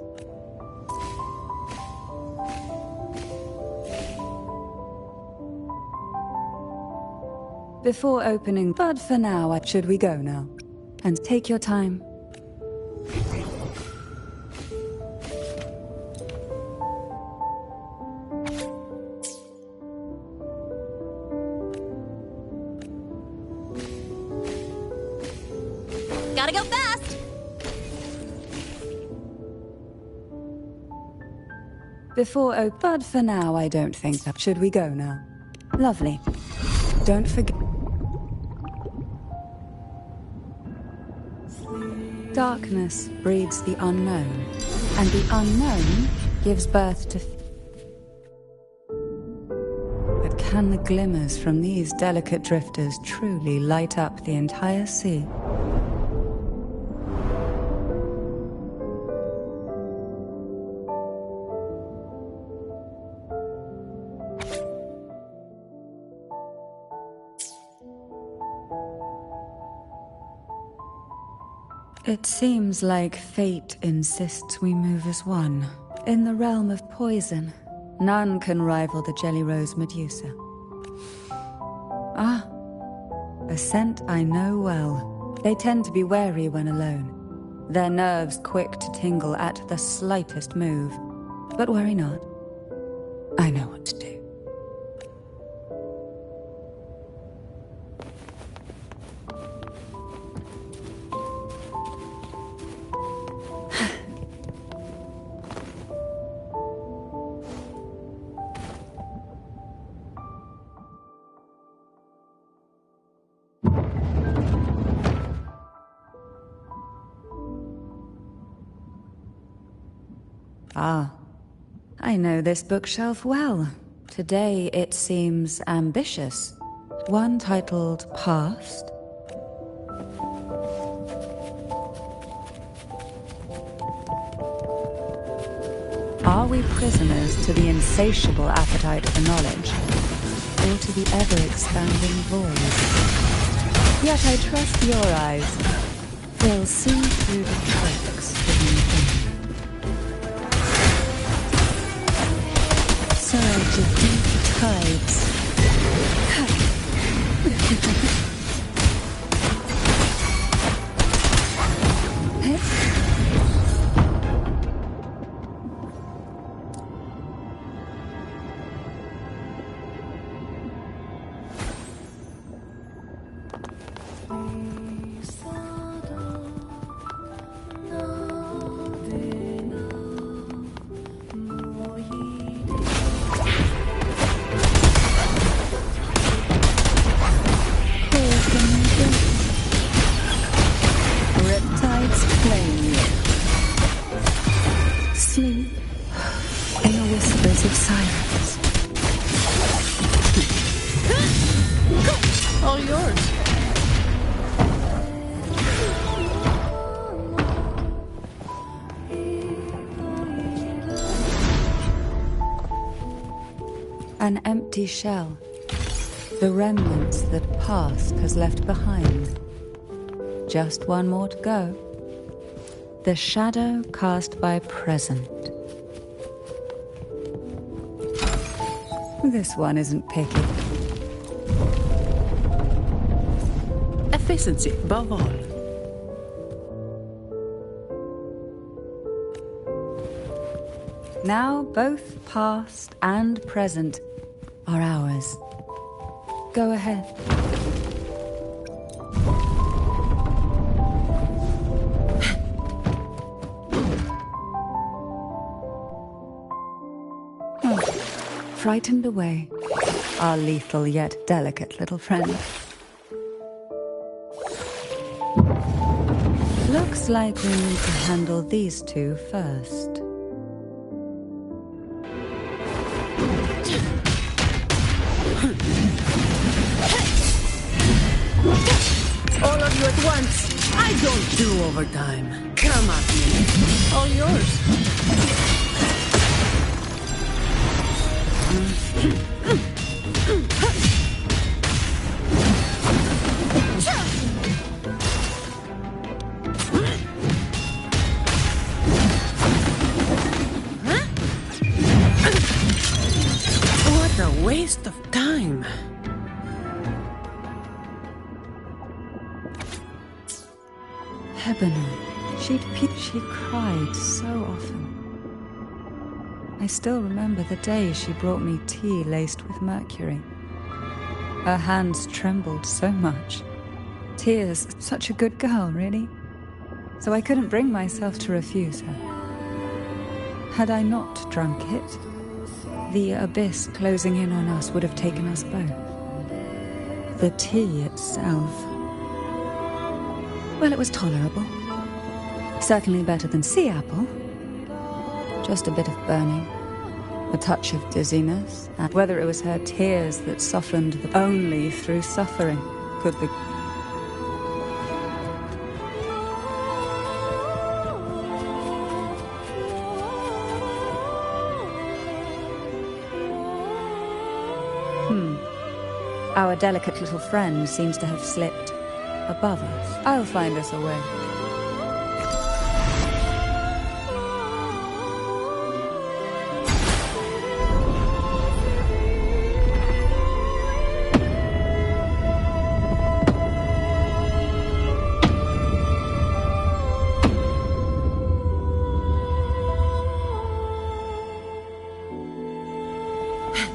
Before opening, but for now, should we go now? And take your time. Gotta go fast! Before but for now, I don't think that. Should we go now? Lovely. Don't forget. Darkness breeds the unknown, and the unknown gives birth to But can the glimmers from these delicate drifters truly light up the entire sea? It seems like fate insists we move as one. In the realm of poison, none can rival the Jelly Rose Medusa. Ah, a scent I know well. They tend to be wary when alone, their nerves quick to tingle at the slightest move. But worry not. I know what to do. Ah, I know this bookshelf well. Today it seems ambitious. One titled Past. Are we prisoners to the insatiable appetite for knowledge, or to the ever-expanding void? Yet I trust your eyes. They'll see through the tricks hidden within. Surge of deep tides. Sleep in the whispers of silence. All yours. An empty shell. The remnants that past has left behind. Just one more to go. The shadow cast by present. This one isn't picky. Efficiency above all. Now both past and present are ours. Go ahead. Frightened away, our lethal yet delicate little friend. Looks like we need to handle these two first. All of you at once. I don't do overtime. Come at me. All yours. What a waste of time. Hebona. She cried so often. I still remember the day she brought me tea laced with mercury. Her hands trembled so much. Tears, such a good girl, really. So I couldn't bring myself to refuse her. Had I not drunk it, the abyss closing in on us would have taken us both. The tea itself, well, it was tolerable. Certainly better than sea apple. Just a bit of burning, a touch of dizziness, and whether it was her tears that softened the only through suffering could the... Our delicate little friend seems to have slipped above us. I'll find us a way.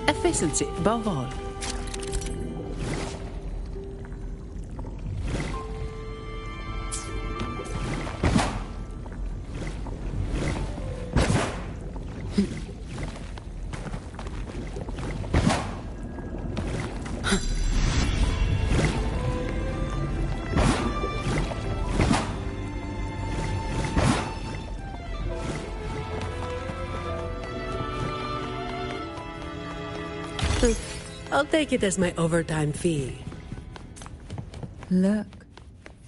Efficiency above all. I'll take it as my overtime fee. Look,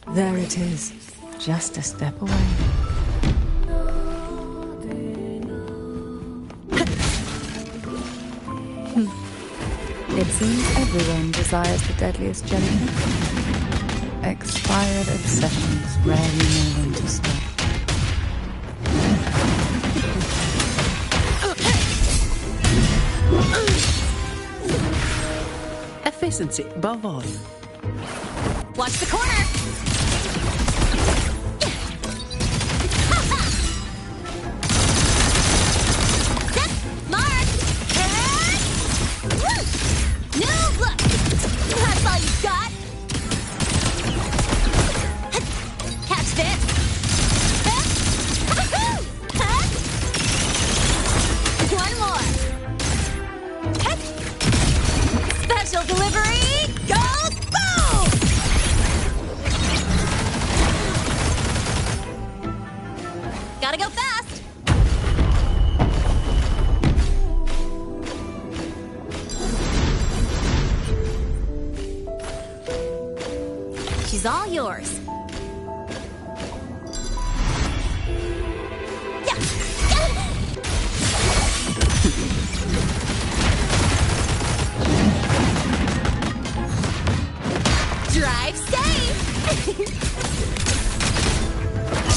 there it is, just a step away. It seems everyone desires the deadliest jellyfish. Expired obsessions rarely know when to stop. Efficiency above all. Watch the corner! Set, mark, and... New look! That's all you got! Catch this! One more! Special delivery! Goes boom! Gotta go fast! She's all yours. Yeah. Drive safe!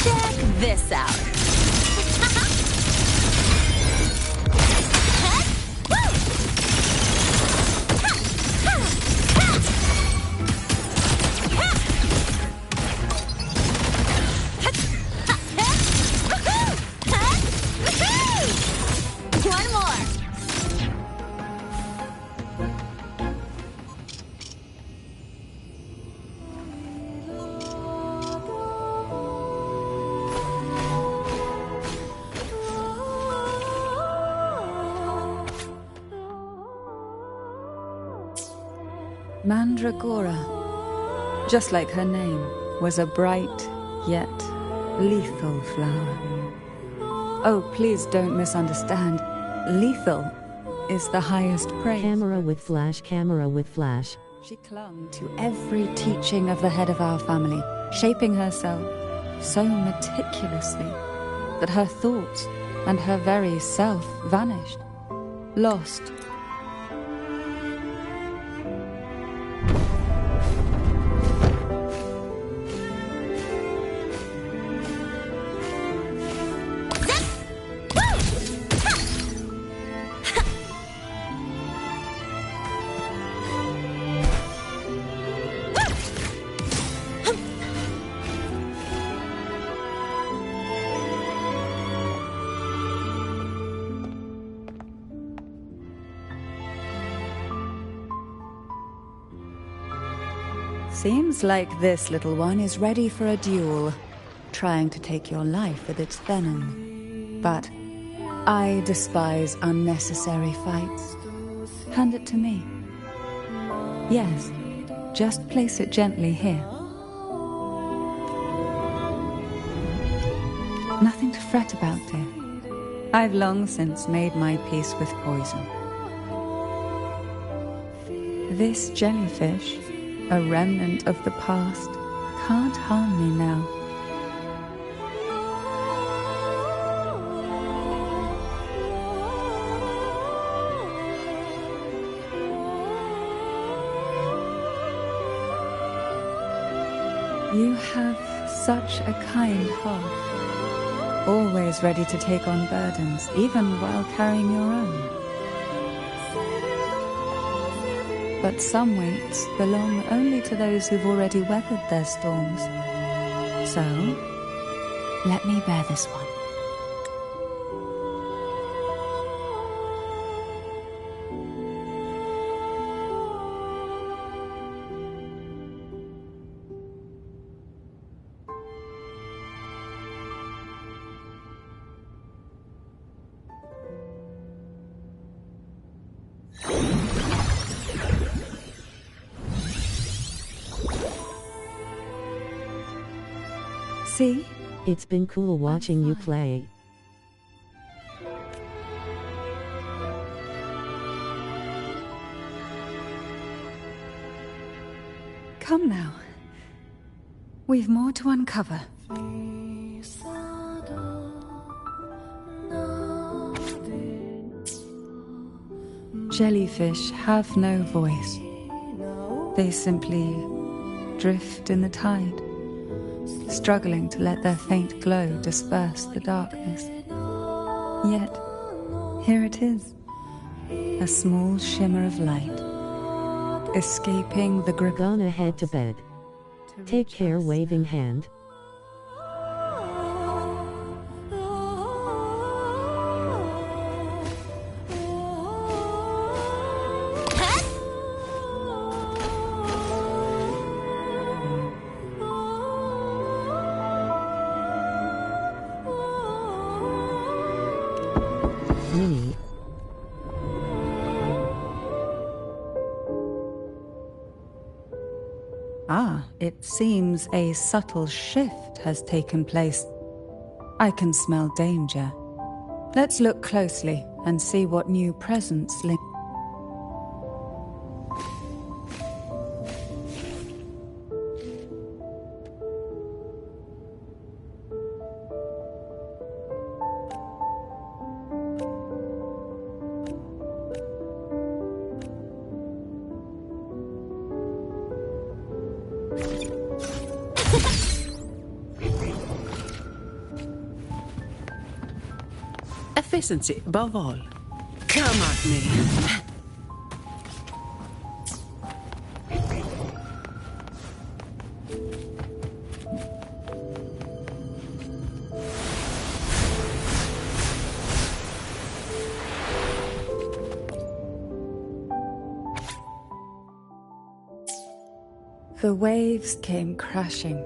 Check this out. One more. Mandragora, just like her name, was a bright yet lethal flower. Oh, please don't misunderstand. Lethal is the highest praise. Camera with flash, camera with flash. She clung to every teaching of the head of our family, shaping herself so meticulously that her thoughts and her very self vanished, lost. Seems like this little one is ready for a duel, trying to take your life with its venom. But I despise unnecessary fights. Hand it to me. Yes, just place it gently here. Nothing to fret about, dear. I've long since made my peace with poison. This jellyfish, a remnant of the past, can't harm me now. You have such a kind heart, always ready to take on burdens, even while carrying your own. But some weights belong only to those who've already weathered their storms. So, let me bear this one. See? It's been cool watching you play. Come now. We've more to uncover. Jellyfish have no voice. They simply drift in the tide, struggling to let their faint glow disperse the darkness. Yet, here it is, a small shimmer of light, escaping the grip. Gonna head to bed. Take care, waving hand. Minnie. It seems a subtle shift has taken place. I can smell danger. Let's look closely and see what new presence linger. Efficiency above all. Come at me. The waves came crashing.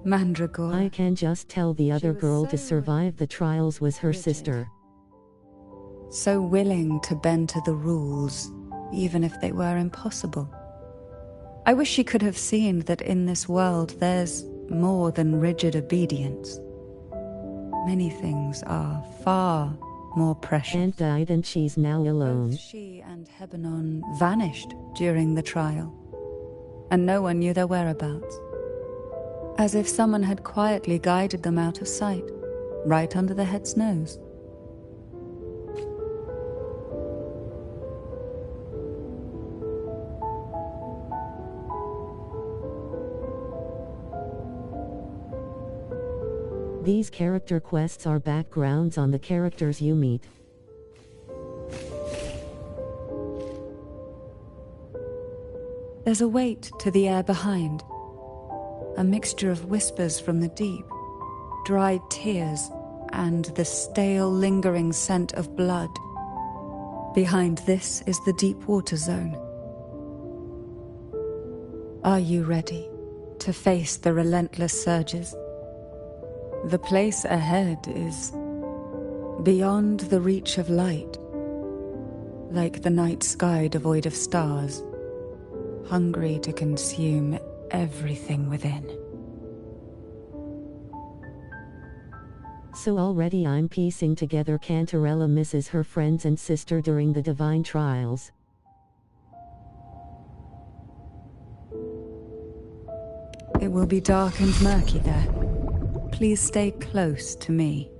Mandragora. I can just tell the other girl to survive the trials was her sister. So willing to bend to the rules, even if they were impossible. I wish she could have seen that in this world there's more than rigid obedience. Many things are far more precious. Aunt died and she's now alone. Both she and Hebanon vanished during the trial, and no one knew their whereabouts. As if someone had quietly guided them out of sight, right under the head's nose. These character quests are backgrounds on the characters you meet. There's a weight to the air behind. A mixture of whispers from the deep, dried tears, and the stale, lingering scent of blood. Behind this is the deep water zone. Are you ready to face the relentless surges? The place ahead is beyond the reach of light, like the night sky devoid of stars, hungry to consume everything within. So already I'm piecing together Cantarella misses her friends and sister during the divine trials. It will be dark and murky there. Please stay close to me.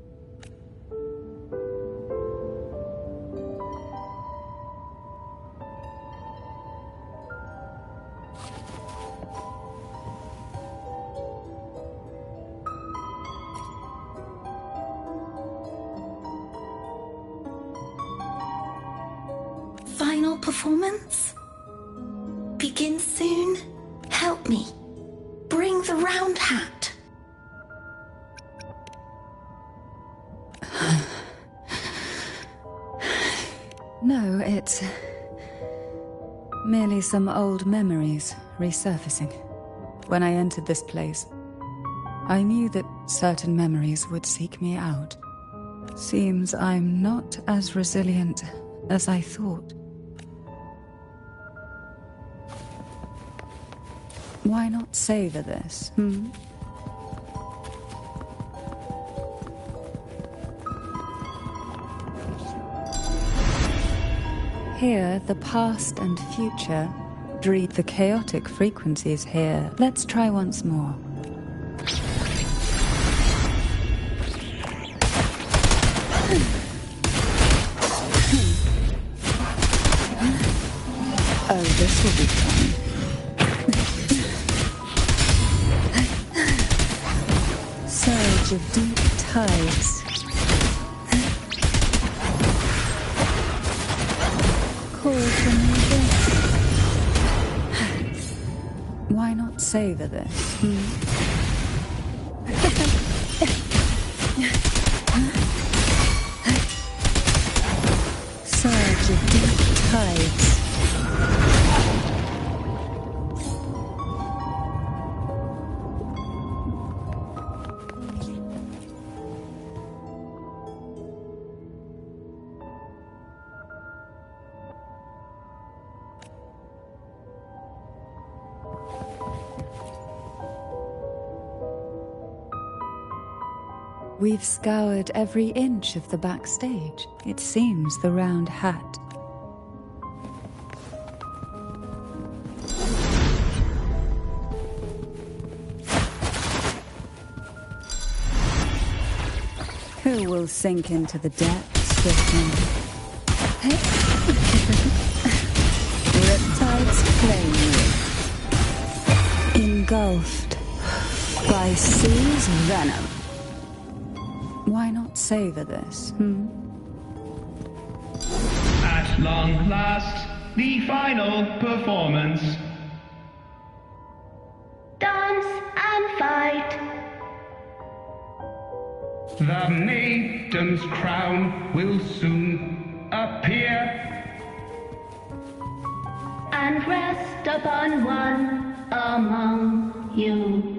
Final performance? Begin soon? Help me. Bring the round hat. No, it's merely some old memories resurfacing. When I entered this place, I knew that certain memories would seek me out. Seems I'm not as resilient as I thought. Why not savor this, Here, the past and future dream the chaotic frequencies here. Let's try once more. Oh, this will be fun. Surge of deep tides. Call from the abyss. Why not savor this? Surge of deep tides. We've scoured every inch of the backstage. It seems the round hat. Who will sink into the depths with me? Riptides flame. Engulfed by sea's venom. Why not savor this, At long last, the final performance. Dance and fight. The maiden's crown will soon appear And rest upon one among you.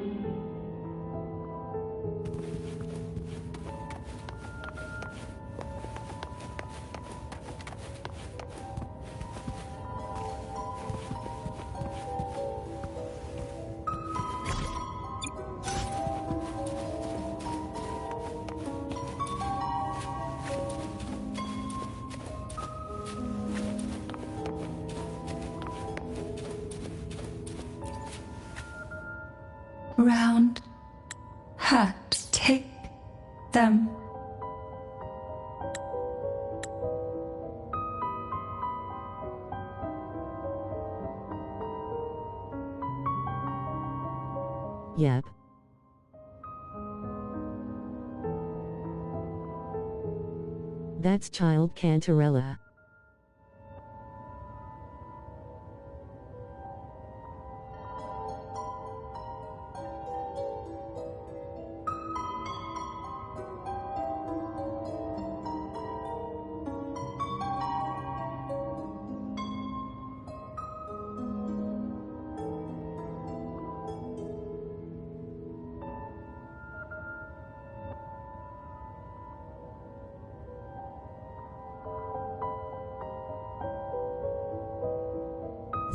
Round hat, take them. Yep. That's child Cantarella.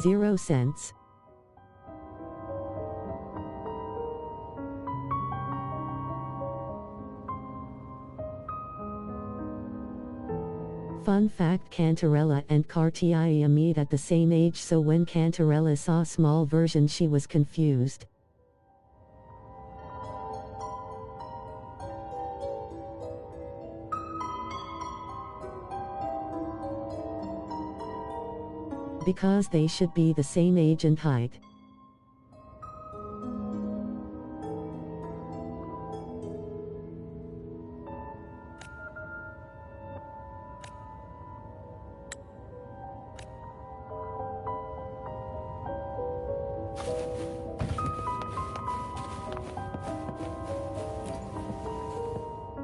$0. Fun fact: Cantarella and Cartia meet at the same age, so when Cantarella saw small version she was confused. Because they should be the same age and height.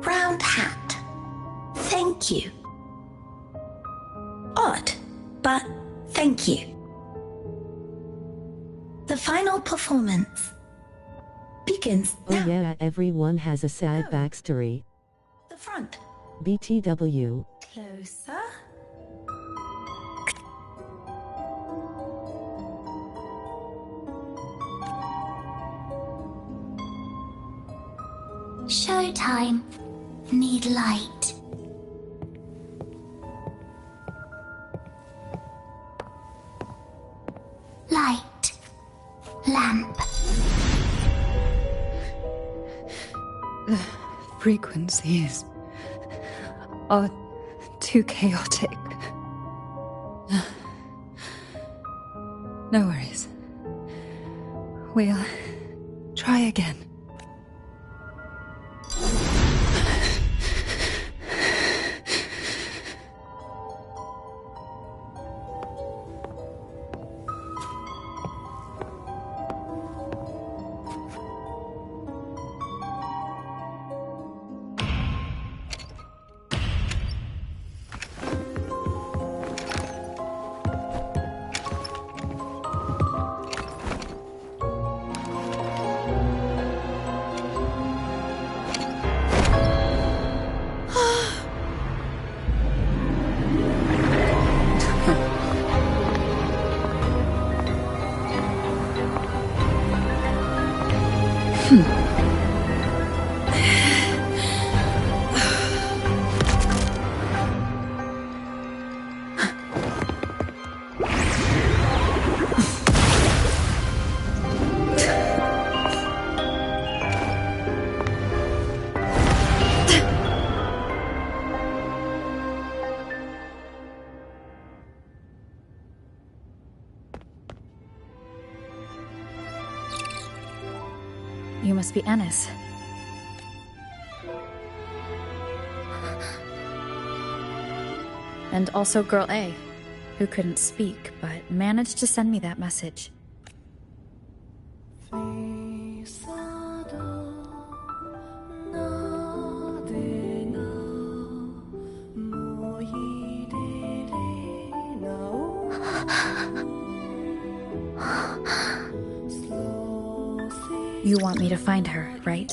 Round hat. Thank you. Odd, but thank you. The final performance begins now. Oh yeah, everyone has a sad backstory. The front. BTW. Closer. Showtime. Need light. Light. Lamp. The frequencies are too chaotic. No worries. We'll try again. You must be Ennis. And also Girl A, who couldn't speak, but managed to send me that message. You want me to find her, right?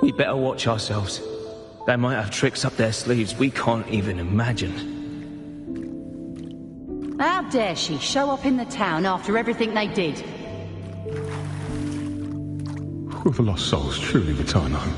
We better watch ourselves. They might have tricks up their sleeves we can't even imagine. How dare she show up in the town after everything they did? Will the lost souls truly return home?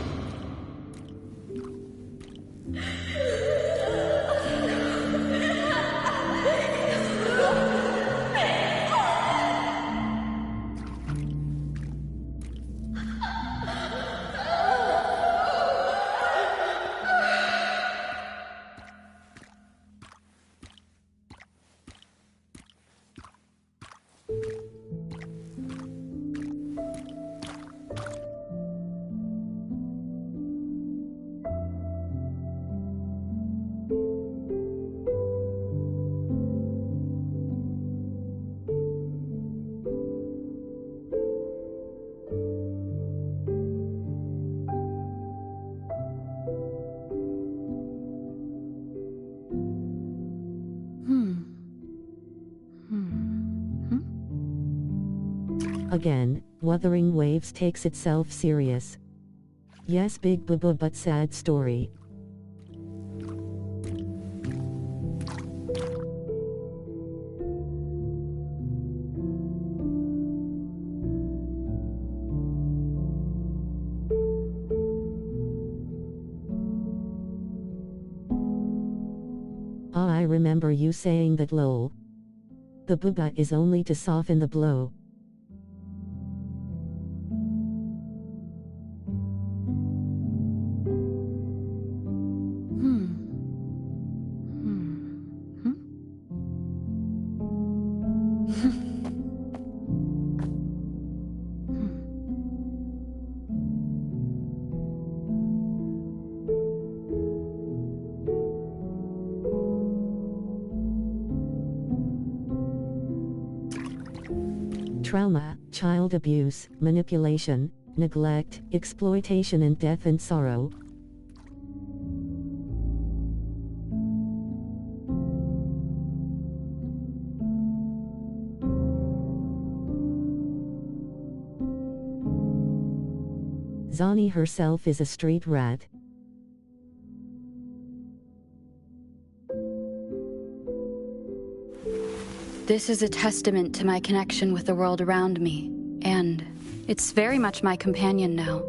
Again, Wuthering Waves takes itself serious. Yes, big but sad story. I remember you saying that lol. The booba is only to soften the blow. Trauma, child abuse, manipulation, neglect, exploitation and death and sorrow. Zani herself is a street rat. This is a testament to my connection with the world around me, and it's very much my companion now,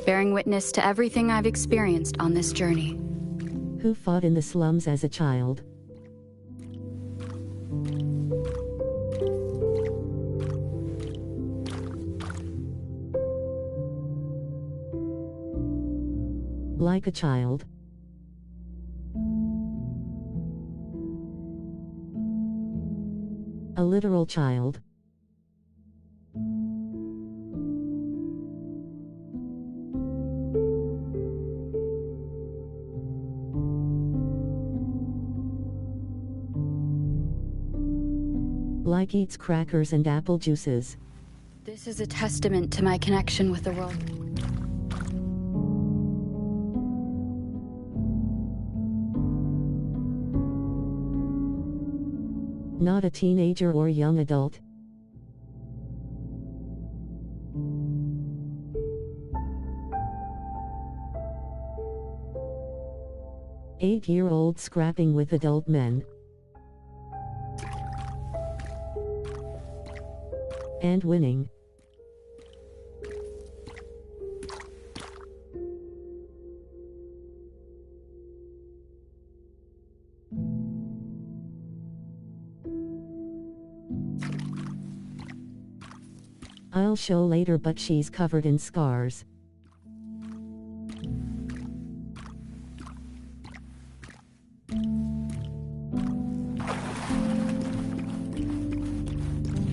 bearing witness to everything I've experienced on this journey. Who fought in the slums as a child? Like a child. A literal child. Like eats crackers and apple juices. This is a testament to my connection with the world. Not a teenager or young adult. Eight-year-old scrapping with adult men. And winning. I'll show later, but she's covered in scars.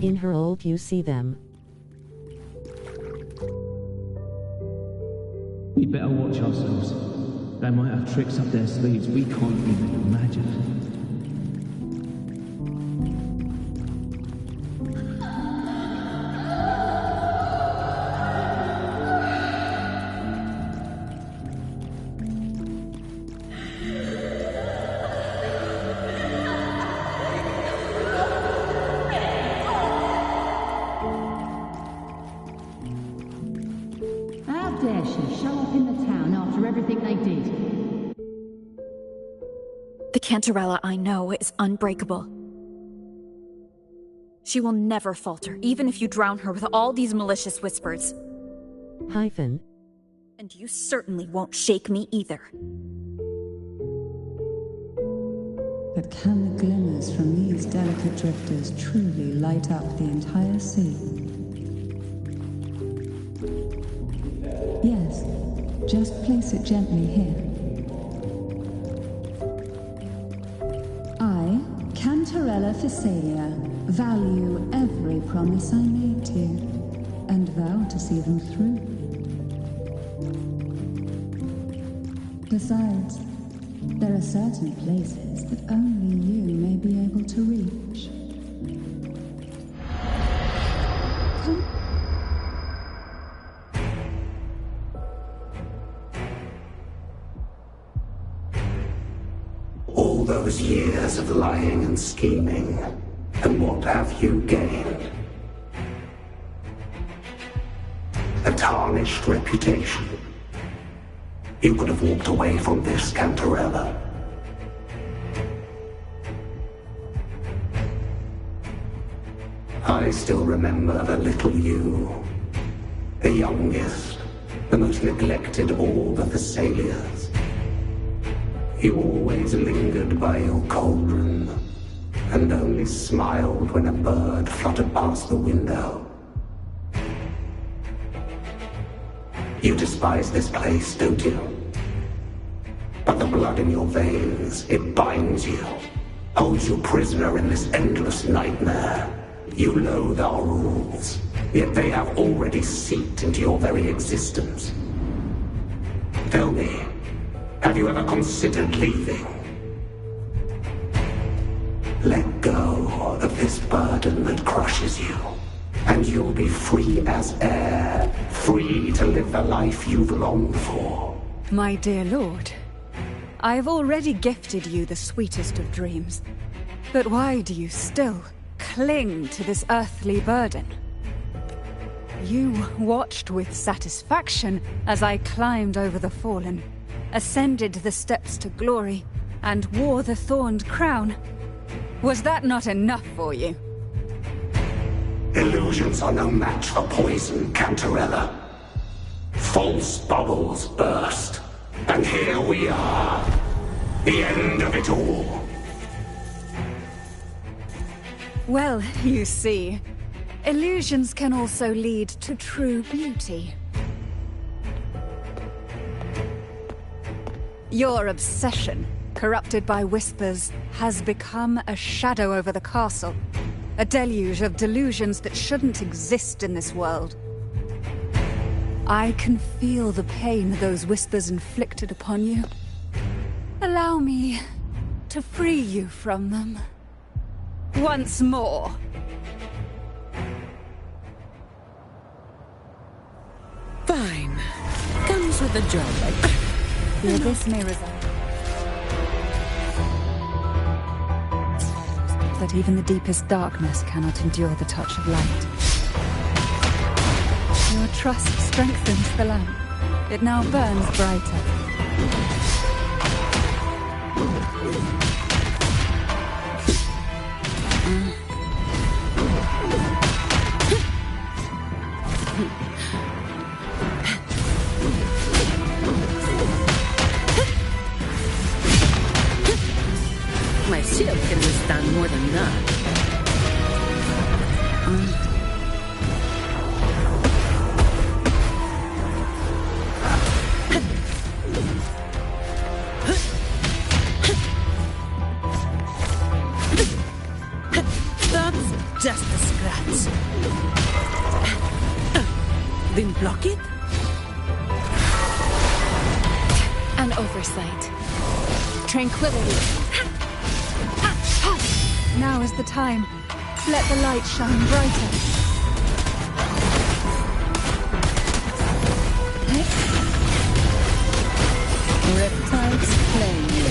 In her ult you see them. We better watch ourselves. They might have tricks up their sleeves we can't even imagine. Dare she show up in the town after everything they did? The Cantarella I know is unbreakable. She will never falter, even if you drown her with all these malicious whispers. Hyphen. And you certainly won't shake me either. But can the glimmers from these delicate drifters truly light up the entire sea? Yes, just place it gently here. I, Cantarella Physalia, value every promise I made to you, and vow to see them through. Besides, there are certain places that only you may be able to reach. Come. All those years of lying and scheming, and what have you gained? a tarnished reputation. You could have walked away from this, Cantarella. I still remember the little you, the youngest, the most neglected of all the Thessalians. You always lingered by your cauldron, and only smiled when a bird fluttered past the window. You despise this place, don't you? But the blood in your veins, it binds you, holds you prisoner in this endless nightmare. You loathe our rules, yet they have already seeped into your very existence. Tell me, have you ever considered leaving? Let go of this burden that crushes you, and you'll be free as air, free to live the life you've longed for. My dear lord, I have already gifted you the sweetest of dreams. But why do you still cling to this earthly burden? You watched with satisfaction as I climbed over the fallen, ascended the steps to glory, and wore the thorned crown. Was that not enough for you? Illusions are no match for poison, Cantarella. False bubbles burst, and here we are. The end of it all. Well, you see, illusions can also lead to true beauty. Your obsession, corrupted by whispers, has become a shadow over the castle. A deluge of delusions that shouldn't exist in this world. I can feel the pain those whispers inflicted upon you. Allow me to free you from them. Once more. Fine. Comes with a job like that. Fear this may result. That even the deepest darkness cannot endure the touch of light. Your trust strengthens the lamp. It now burns brighter. My shield can withstand more than that. That's just a scratch. Then block it? An oversight. Tranquility. Now is the time. Let the light shine brighter. Reptiles playing you.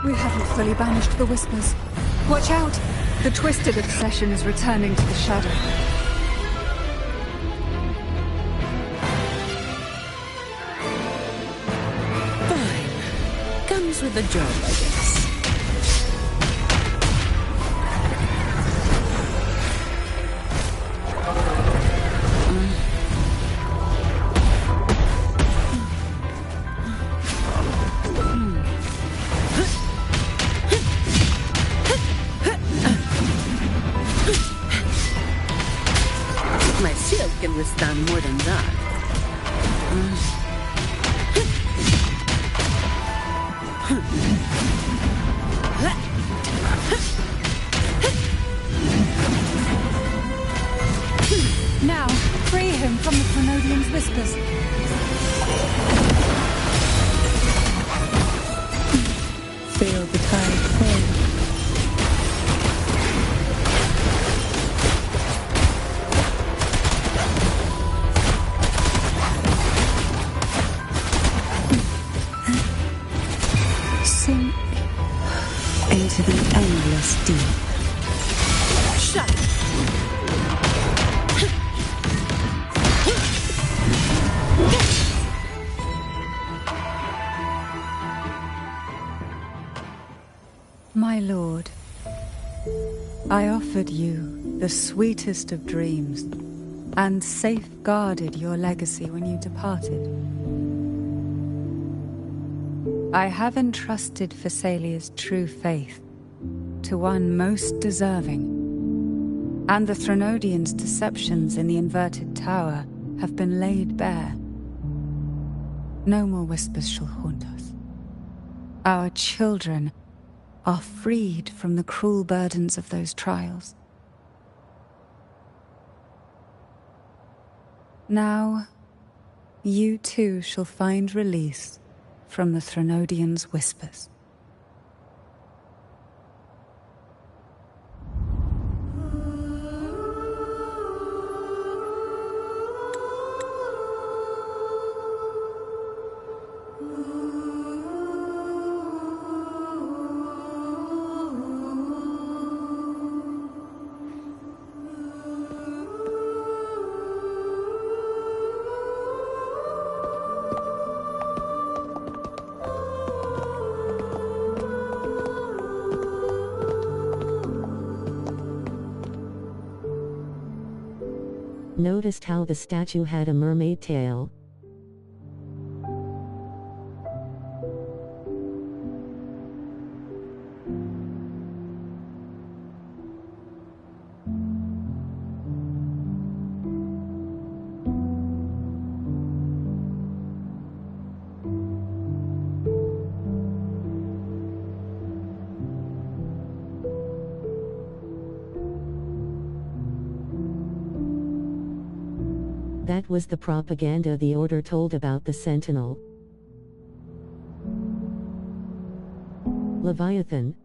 We haven't fully banished the whispers. Watch out! The twisted obsession is returning to the shadow. Fine. Comes with a job, I guess. My shield can withstand more than that. Now, free him from the Prenodium's whispers. Feel the tide fall. Sink into the endless deep. Shut up. My lord, I offered you the sweetest of dreams and safeguarded your legacy when you departed. I have entrusted Phassalia's true faith to one most deserving, and the Threnodians' deceptions in the inverted tower have been laid bare. No more whispers shall haunt us. Our children are freed from the cruel burdens of those trials. Now, you too shall find release from the Threnodians' whispers. Noticed how the statue had a mermaid tail? That was the propaganda the Order told about the Sentinel. Leviathan.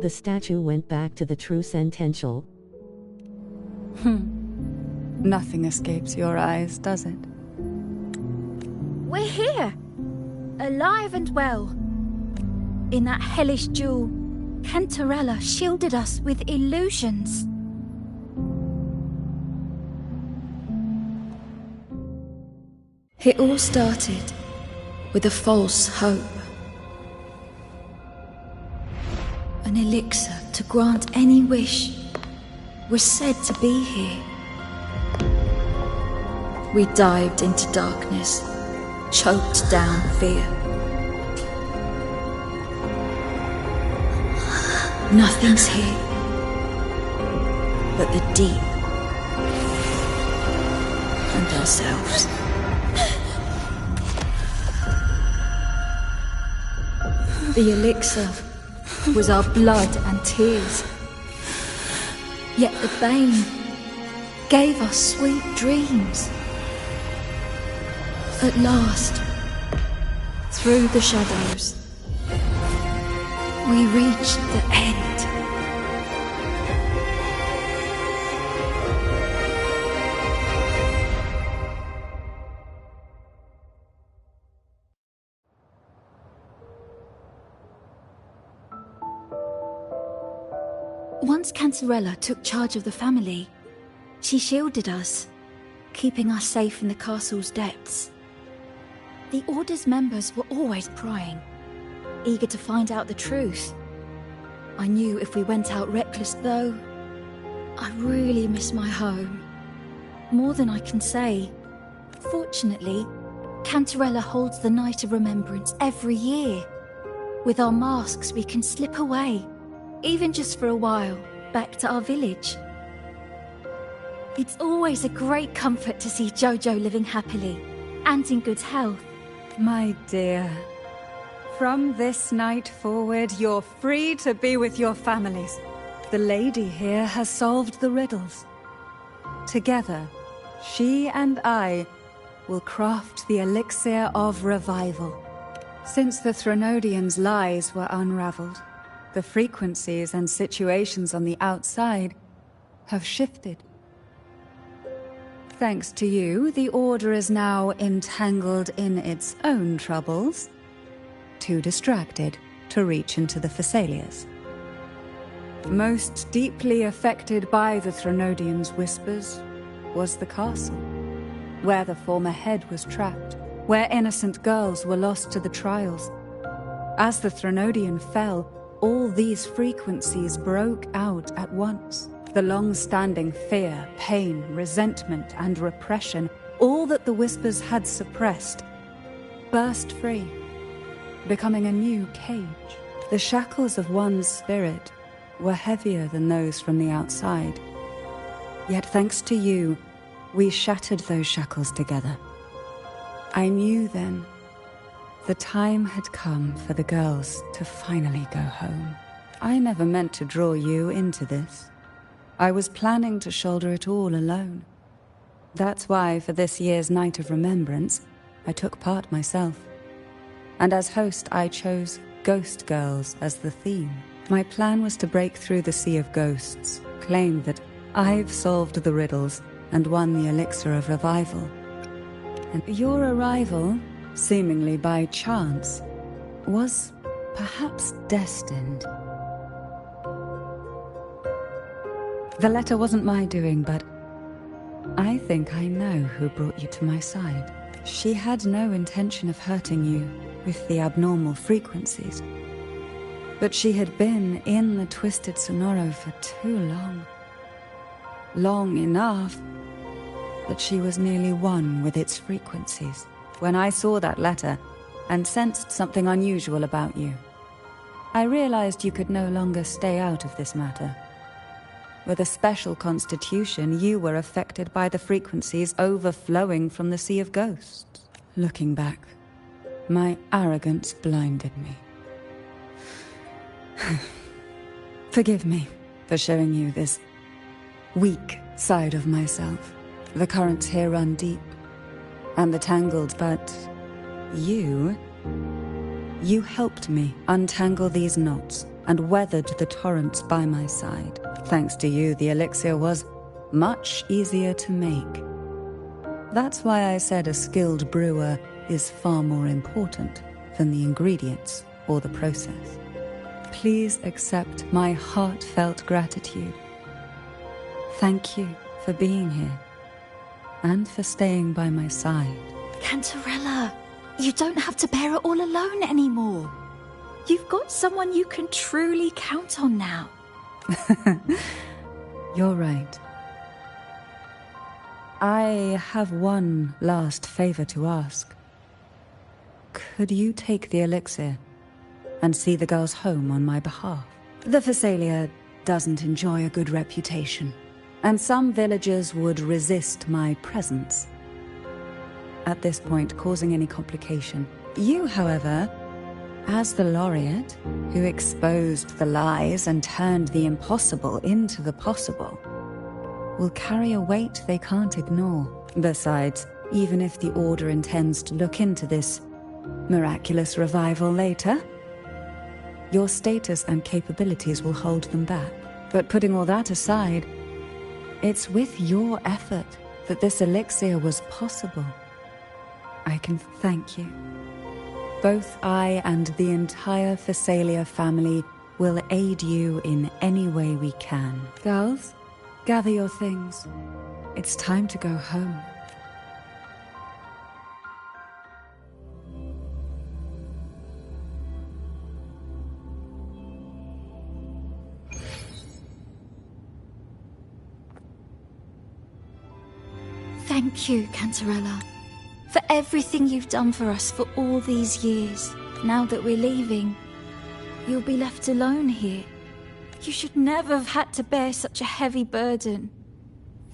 The statue went back to the true sentential. Nothing escapes your eyes, does it? We're here, alive and well. In that hellish duel, Cantarella shielded us with illusions. It all started with a false hope. An elixir to grant any wish was said to be here. We dived into darkness, choked down fear. Nothing's here but the deep and ourselves. The elixir was our blood and tears. Yet the bane gave us sweet dreams. At last, through the shadows, we reached the end. Once Cantarella took charge of the family, she shielded us, keeping us safe in the castle's depths. The Order's members were always prying, eager to find out the truth. I knew if we went out reckless, though, I really miss my home. More than I can say. Fortunately, Cantarella holds the Night of Remembrance every year. With our masks, we can slip away, even just for a while, back to our village. It's always a great comfort to see Jojo living happily and in good health. My dear, from this night forward, you're free to be with your families. the lady here has solved the riddles. Together, she and I will craft the elixir of revival. Since the Threnodians' lies were unraveled, the frequencies and situations on the outside have shifted. Thanks to you, the Order is now entangled in its own troubles, too distracted to reach into the Thessalias. Most deeply affected by the Threnodians' whispers was the castle, where the former head was trapped, where innocent girls were lost to the trials. As the Threnodian fell, all these frequencies broke out at once. The long-standing fear, pain, resentment, and repression, all that the whispers had suppressed, burst free, becoming a new cage. The shackles of one's spirit were heavier than those from the outside. Yet thanks to you, we shattered those shackles together. I knew then the time had come for the girls to finally go home. I never meant to draw you into this. I was planning to shoulder it all alone. That's why for this year's Night of Remembrance, I took part myself. And as host, I chose Ghost Girls as the theme. My plan was to break through the sea of ghosts, claim that I've solved the riddles and won the elixir of revival. And your arrival, seemingly by chance, was perhaps destined. The letter wasn't my doing, but I think I know who brought you to my side. She had no intention of hurting you with the abnormal frequencies, but she had been in the Twisted Sonoro for too long. Long enough that she was nearly one with its frequencies. When I saw that letter and sensed something unusual about you, I realized you could no longer stay out of this matter. With a special constitution, you were affected by the frequencies overflowing from the Sea of Ghosts. Looking back, my arrogance blinded me. Forgive me for showing you this weak side of myself. The currents here run deep, and the tangled, but you helped me untangle these knots and weathered the torrents by my side. Thanks to you, the elixir was much easier to make. That's why I said a skilled brewer is far more important than the ingredients or the process. Please accept my heartfelt gratitude. Thank you for being here and for staying by my side. Cantarella, you don't have to bear it all alone anymore. You've got someone you can truly count on now. You're right. I have one last favor to ask. Could you take the elixir and see the girls home on my behalf? The Thessalia doesn't enjoy a good reputation, and some villagers would resist my presence, at this point causing any complication. You, however, as the laureate who exposed the lies and turned the impossible into the possible, will carry a weight they can't ignore. Besides, even if the Order intends to look into this miraculous revival later, your status and capabilities will hold them back. But putting all that aside, it's with your effort that this elixir was possible. I can thank you. Both I and the entire Thessalia family will aid you in any way we can. Girls, gather your things. It's time to go home. Thank you, Cantarella, for everything you've done for us for all these years. Now that we're leaving, you'll be left alone here. You should never have had to bear such a heavy burden.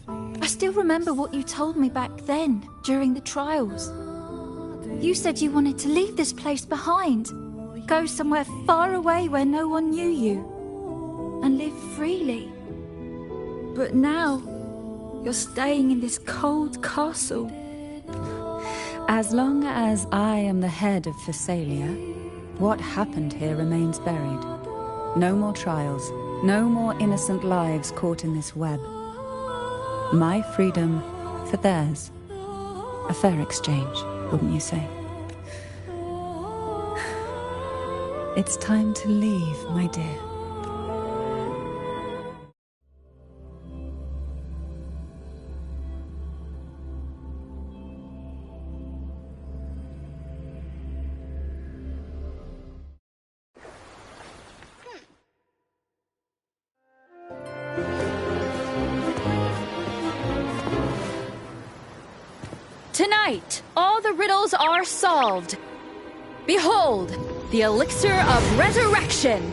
I still remember what you told me back then, during the trials. You said you wanted to leave this place behind, go somewhere far away where no one knew you. and live freely. But now, you're staying in this cold castle. As long as I am the head of Phasalia, what happened here remains buried. No more trials, no more innocent lives caught in this web. My freedom for theirs. A fair exchange, wouldn't you say? It's time to leave, my dear. Tonight, all the riddles are solved. Behold, the elixir of resurrection.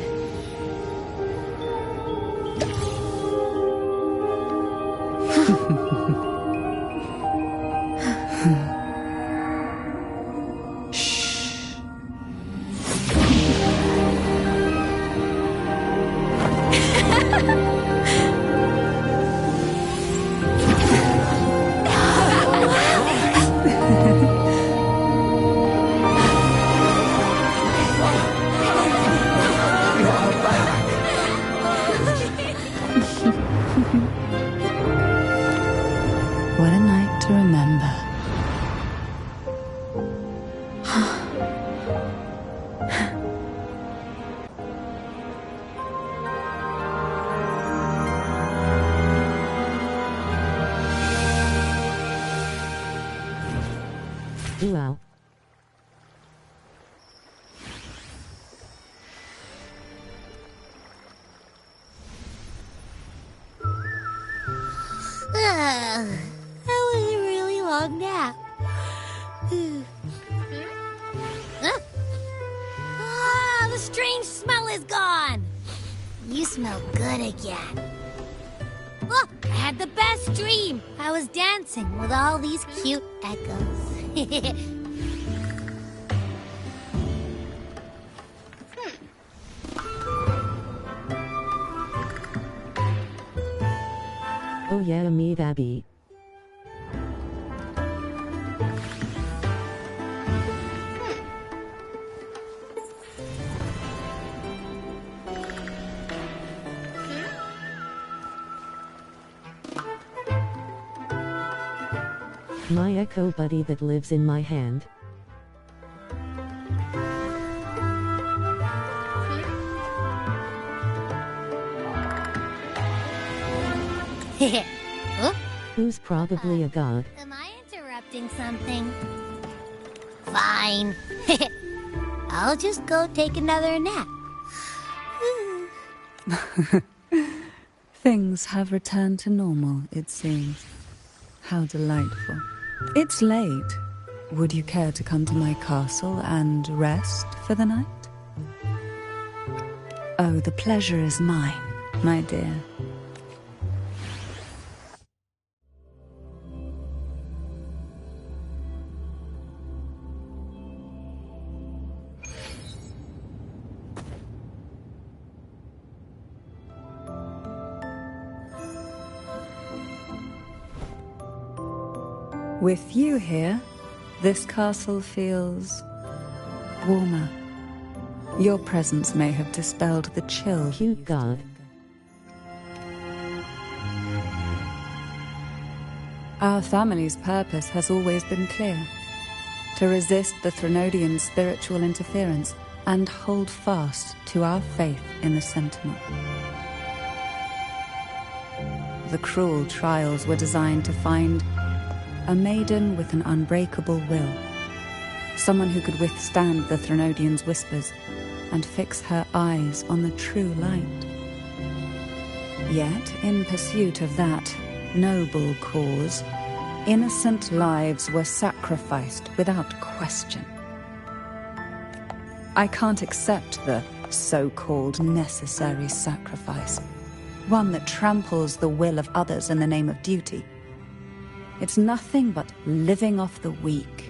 What a night to remember. Wow. That was a really long nap. The strange smell is gone. You smell good again. Look, I had the best dream. I was dancing with all these cute echoes. Oh yeah, me Abby. My echo buddy that lives in my hand. Huh? Who's probably a god. Am I interrupting something? Fine. I'll just go take another nap. Things have returned to normal, it seems. How delightful. It's late. Would you care to come to my castle and rest for the night? Oh, the pleasure is mine, my dear. With you here, this castle feels warmer. Your presence may have dispelled the chill. Cute god. Our family's purpose has always been clear: to resist the Threnodian spiritual interference and hold fast to our faith in the Sentinel. The cruel trials were designed to find a maiden with an unbreakable will. Someone who could withstand the Threnodian's whispers and fix her eyes on the true light. Yet, in pursuit of that noble cause, innocent lives were sacrificed without question. I can't accept the so-called necessary sacrifice, one that tramples the will of others in the name of duty. It's nothing but living off the weak.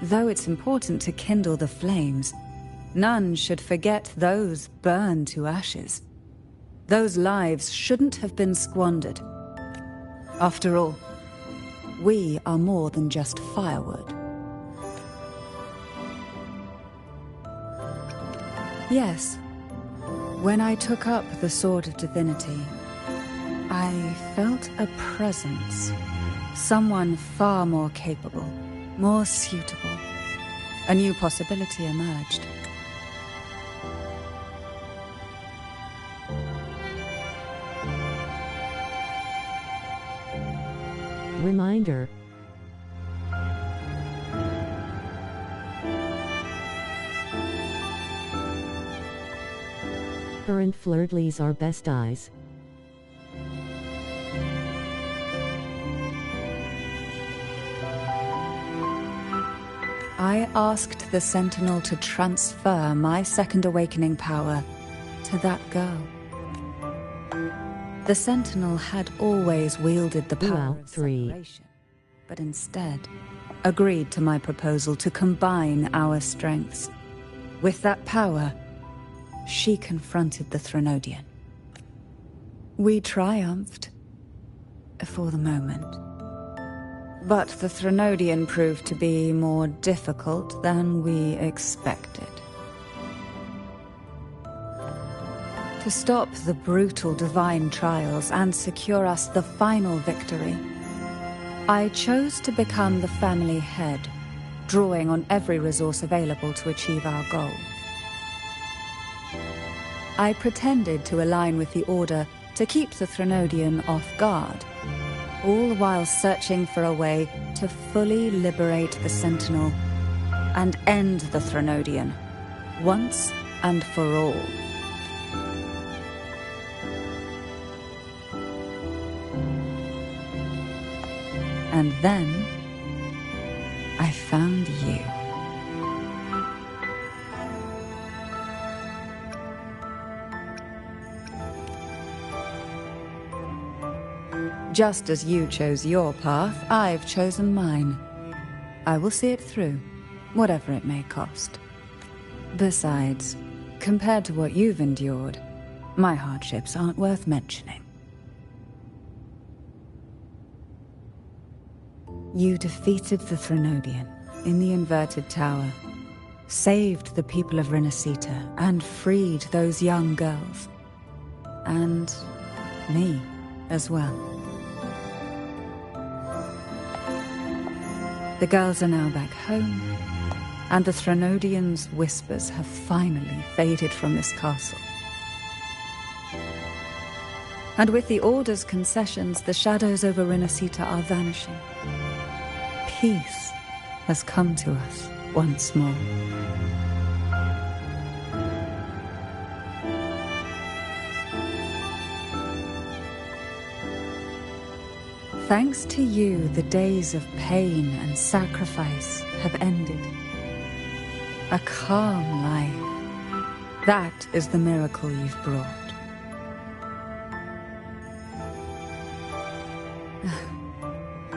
Though it's important to kindle the flames, none should forget those burned to ashes. Those lives shouldn't have been squandered. After all, we are more than just firewood. Yes, when I took up the Sword of Divinity, I felt a presence. Someone far more capable, more suitable. A new possibility emerged. Reminder. Her and Flirtley's are best eyes. I asked the Sentinel to transfer my second awakening power to that girl. The Sentinel had always wielded the power of separation, but instead agreed to my proposal to combine our strengths. With that power, she confronted the Threnodian. We triumphed, for the moment. But the Threnodian proved to be more difficult than we expected. To stop the brutal divine trials and secure us the final victory, I chose to become the family head, drawing on every resource available to achieve our goal. I pretended to align with the Order to keep the Threnodian off guard, all while searching for a way to fully liberate the Sentinel and end the Threnodian, once and for all. And then, I found you. Just as you chose your path, I've chosen mine. I will see it through, whatever it may cost. Besides, compared to what you've endured, my hardships aren't worth mentioning. You defeated the Threnodian in the Inverted Tower, saved the people of Renacita, and freed those young girls. And me as well. The girls are now back home, and the Threnodian's whispers have finally faded from this castle. And with the Order's concessions, the shadows over Renacita are vanishing. Peace has come to us once more. Thanks to you, the days of pain and sacrifice have ended. A calm life. That is the miracle you've brought.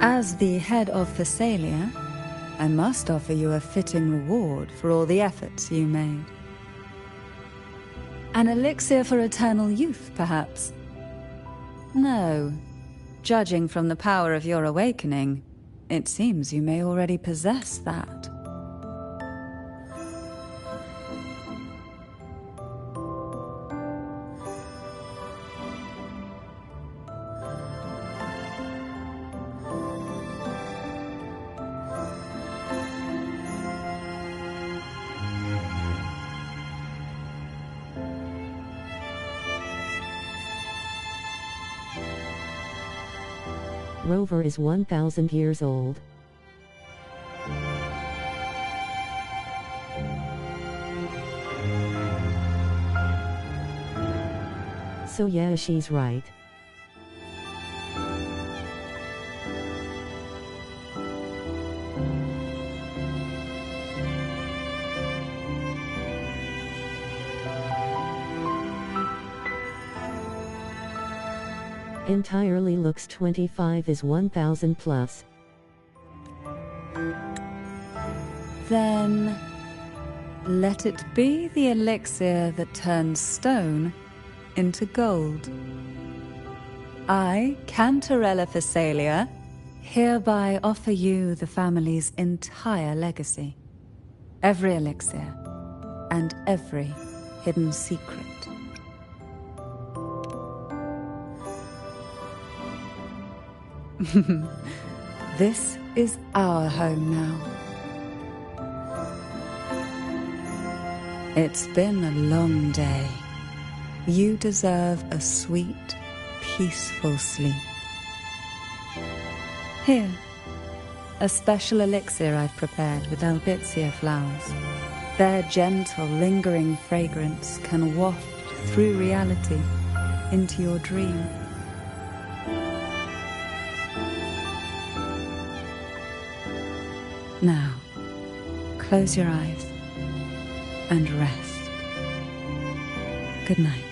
As the head of Thessalia, I must offer you a fitting reward for all the efforts you made. An elixir for eternal youth, perhaps? No. Judging from the power of your awakening, it seems you may already possess that. Rover is 1,000 years old. So yeah, she's right. Entirely looks 25 is 1,000 plus. Then let it be the elixir that turns stone into gold. I, Cantarella Phasalia, hereby offer you the family's entire legacy. Every elixir and every hidden secret. This is our home now. It's been a long day. You deserve a sweet, peaceful sleep. Here, a special elixir I've prepared with Albizia flowers. Their gentle, lingering fragrance can waft through reality into your dream. Now, close your eyes and rest. Good night.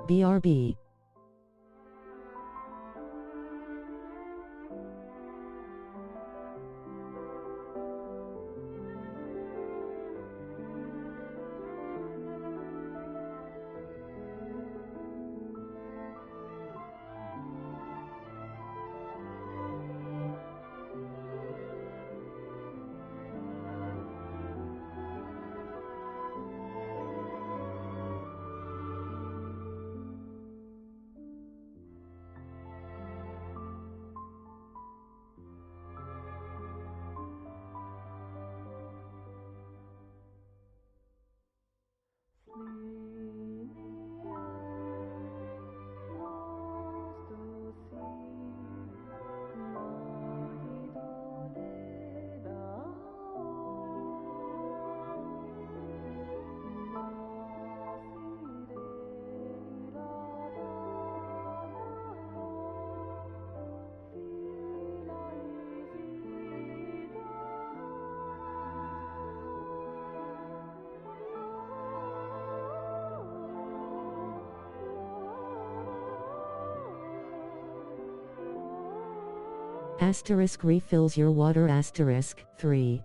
BRB. Asterisk refills your water asterisk 3.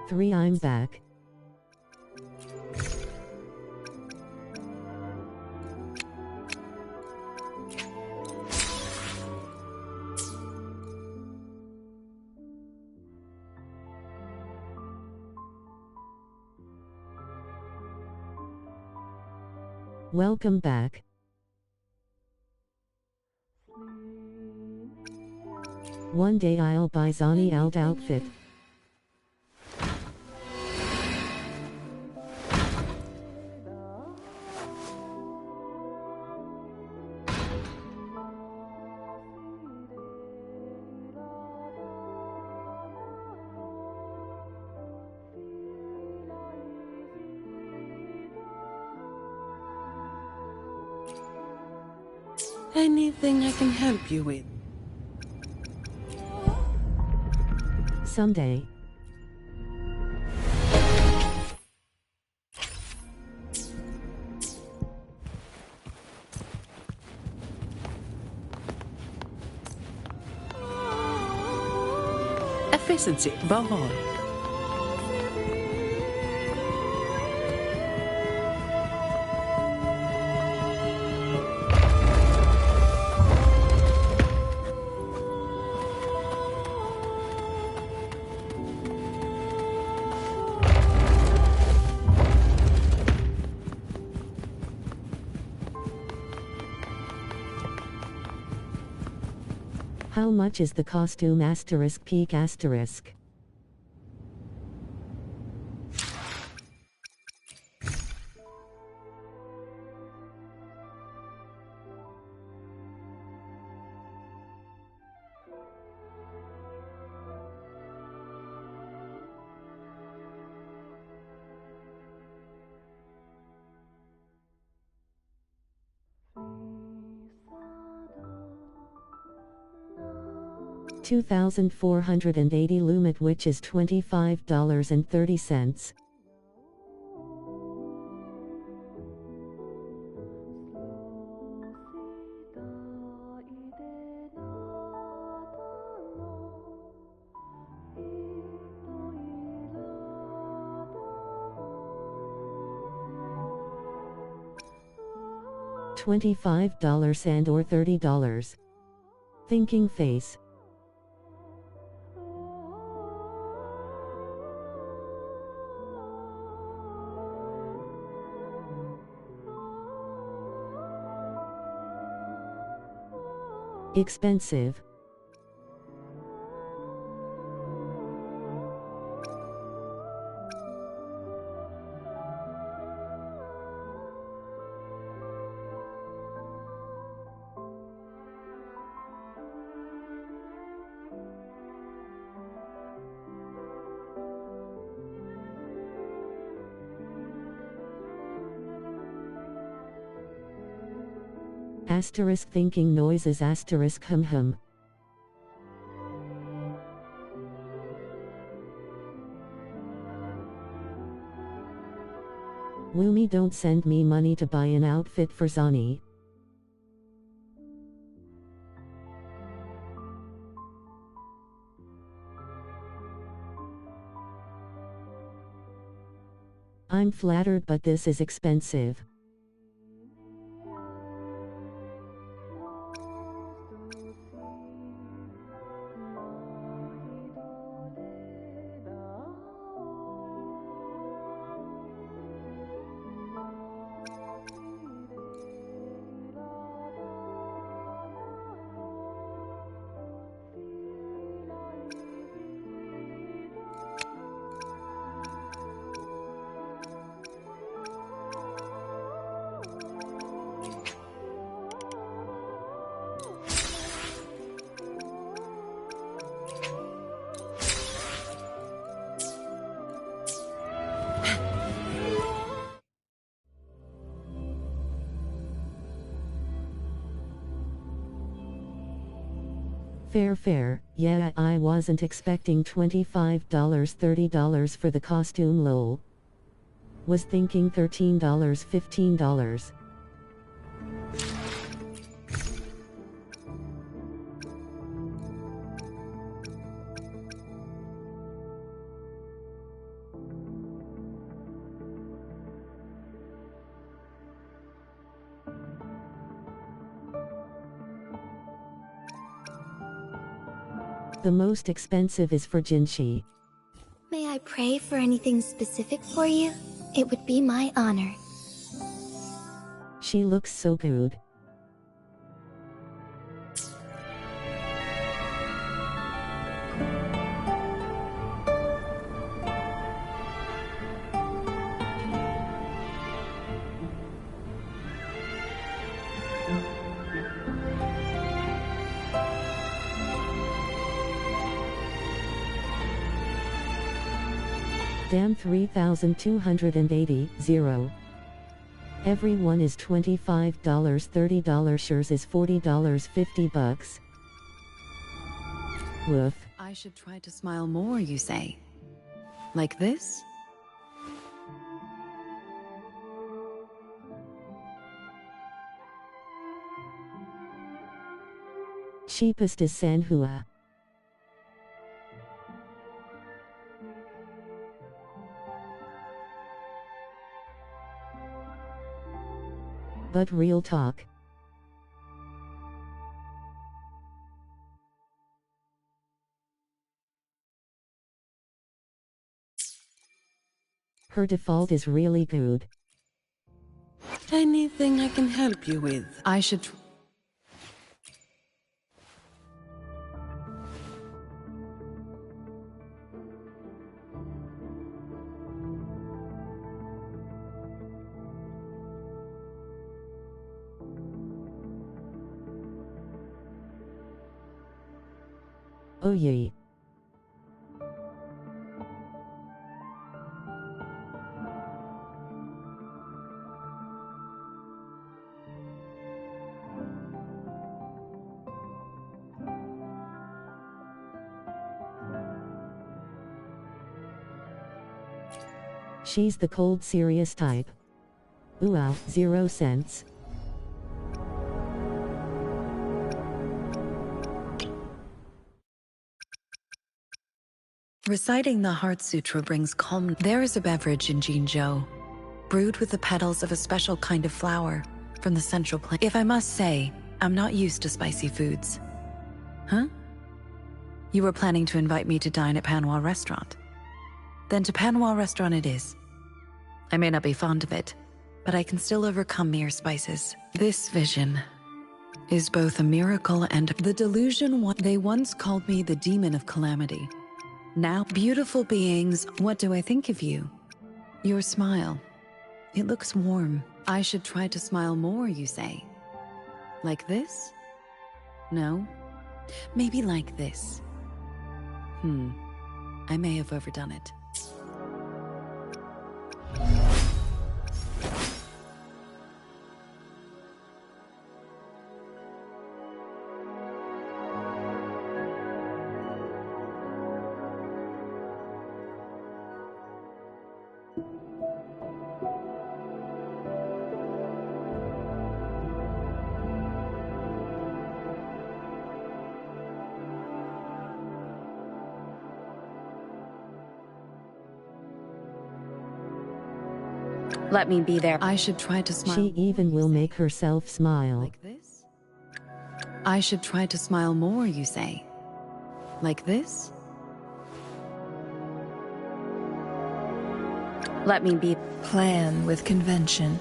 3 I'm back. Welcome back. One day I'll buy Zani alt outfit. Anything I can help you with? Someday. Efficiency, Bavon. How much is the costume asterisk peak asterisk? $2,480 lumit, which is $25.30. $25 and or $30. Thinking face. Expensive. Asterisk thinking noises asterisk hum. Woomy, don't send me money to buy an outfit for Zani. I'm flattered, but this is expensive. Fair. Yeah, I wasn't expecting $25, $30 for the costume, lol. Was thinking $13, $15. The most expensive is for Jinshi. May I pray for anything specific for you? It would be my honor. She looks so good. Damn 3,280, 0. Everyone is $25, $30, shares is $40, $50. Woof. I should try to smile more, you say? Like this? Cheapest is Sanhua. But real talk. Her default is really good. Anything I can help you with? I should Oh yay. She's the cold serious type. Ooh wow, 0 cents. Reciting the Heart Sutra brings calm. There is a beverage in Jinzhou, brewed with the petals of a special kind of flower from the central plant. If I must say, I'm not used to spicy foods. Huh? You were planning to invite me to dine at Panhua Restaurant. Then to Panhua Restaurant it is. I may not be fond of it, but I can still overcome mere spices. This vision is both a miracle and the delusion. They once called me the demon of calamity. Now, beautiful beings, what do I think of you? Your smile. It looks warm. I should try to smile more, you say? Like this? No? Maybe like this. I may have overdone it. Let me be there. I should try to smile. She even will make herself smile. Like this? I should try to smile more, you say? Like this? Let me be. Plan with convention,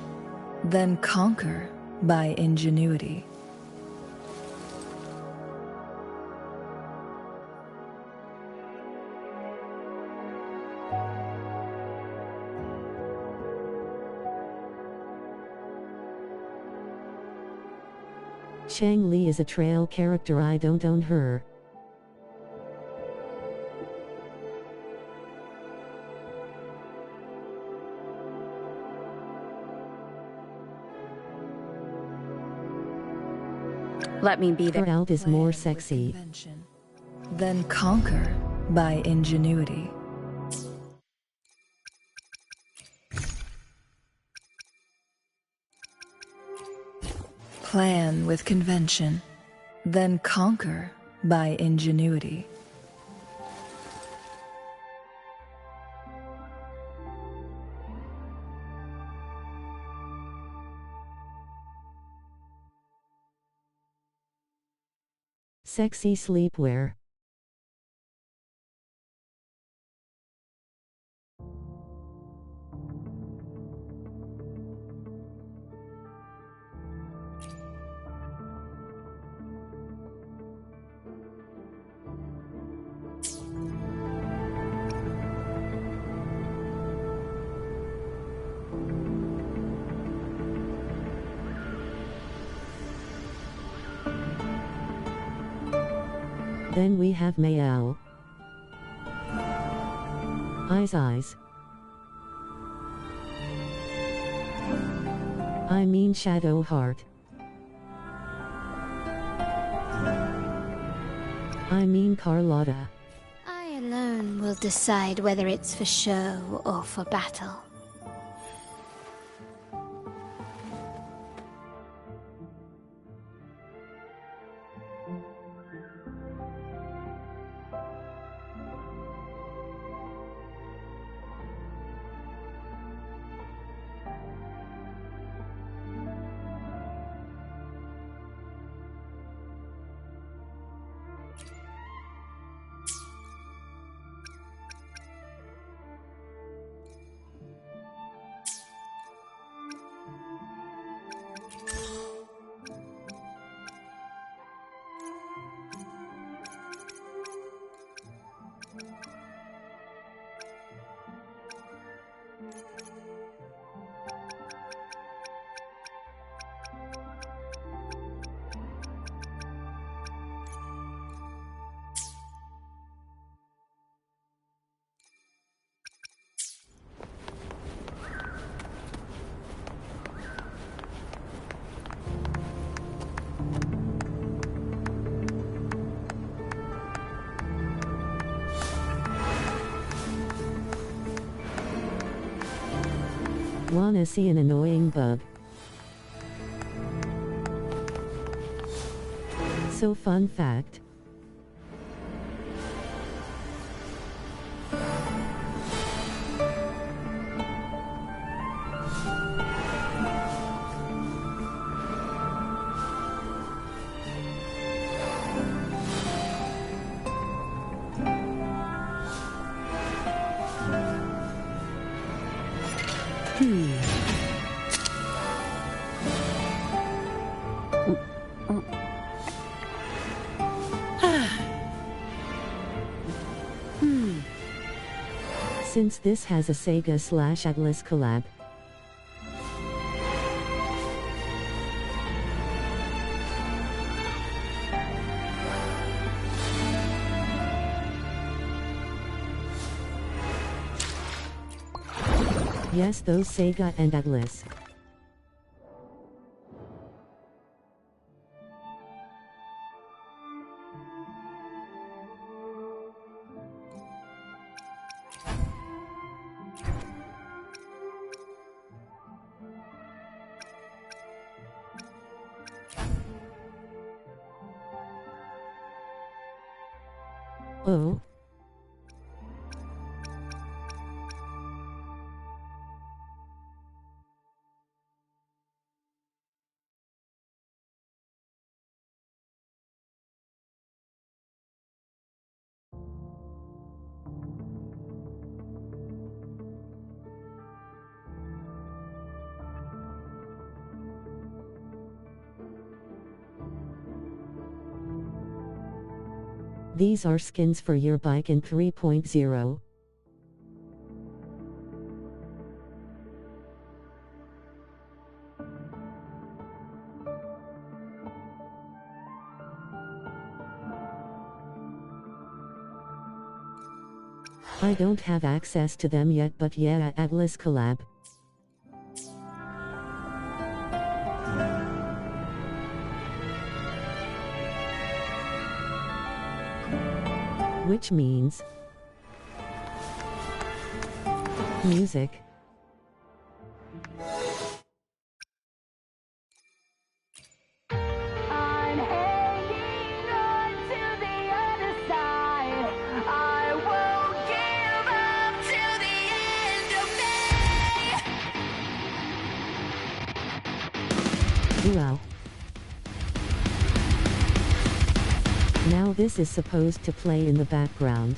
then conquer by ingenuity. Shang Li is a trail character. I don't own her. Let me be there. Her alt is more sexy. Then conquer by ingenuity. Plan with convention, then conquer by ingenuity. Sexy sleepwear. Then we have Mayao. Eyes. I mean Shadowheart. I mean Carlotta. I alone will decide whether it's for show or for battle. Wanna see an annoying bug? So fun fact. Since this has a Sega/Atlas collab. Yes, those Sega and Atlas. Oh. These are skins for your bike in 3.0. I don't have access to them yet, but yeah, Atlas collab. Which means music. I'm hanging on to the other side. I won't give up till the end of me. Wow. Now this is supposed to play in the background.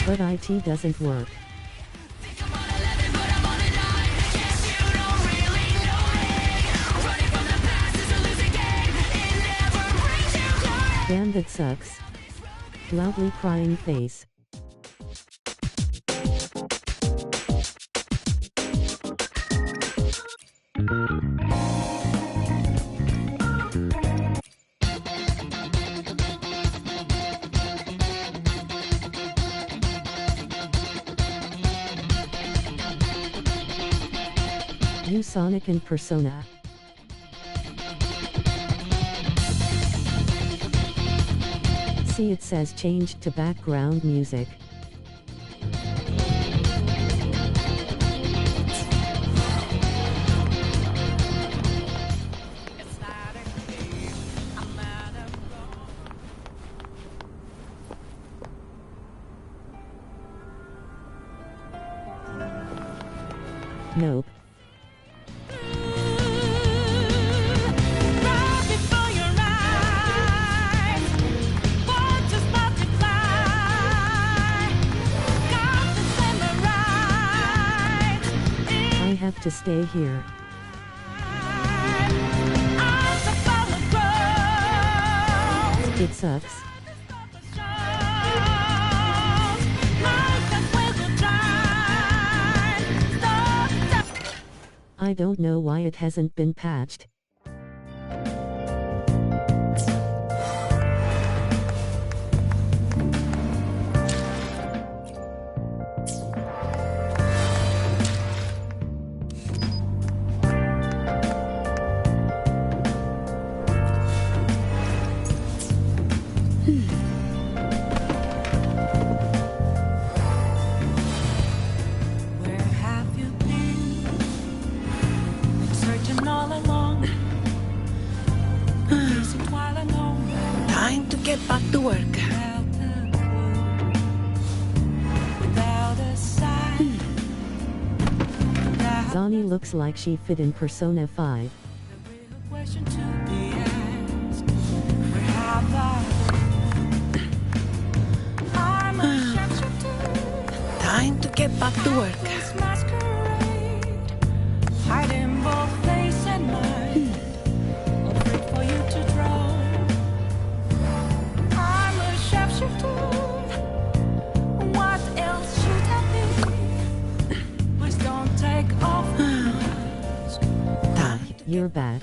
But IT doesn't work. Damn, that sucks. Loudly crying face. Use Sonic and Persona. See, it says changed to background music. Nope. I have to stay here. It sucks. I don't know why it hasn't been patched. Time to get back to work. Zani looks like she fit in Persona 5. Time to get back to work. Hiding both face and mind, afraid for you to drown. I'm a sharpshooter. What else should I be? Please don't take off. You're back.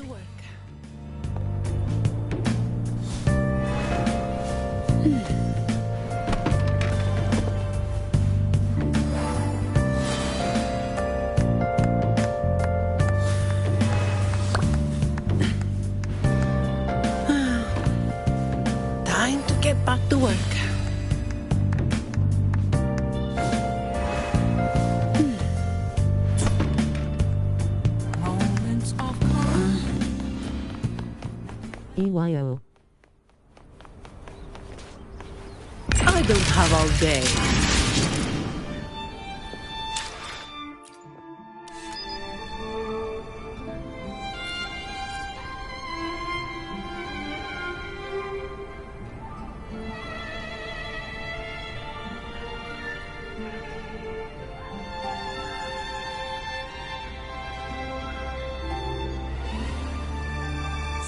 Time to get back to work. Moments of calm. EYO. I don't have all day.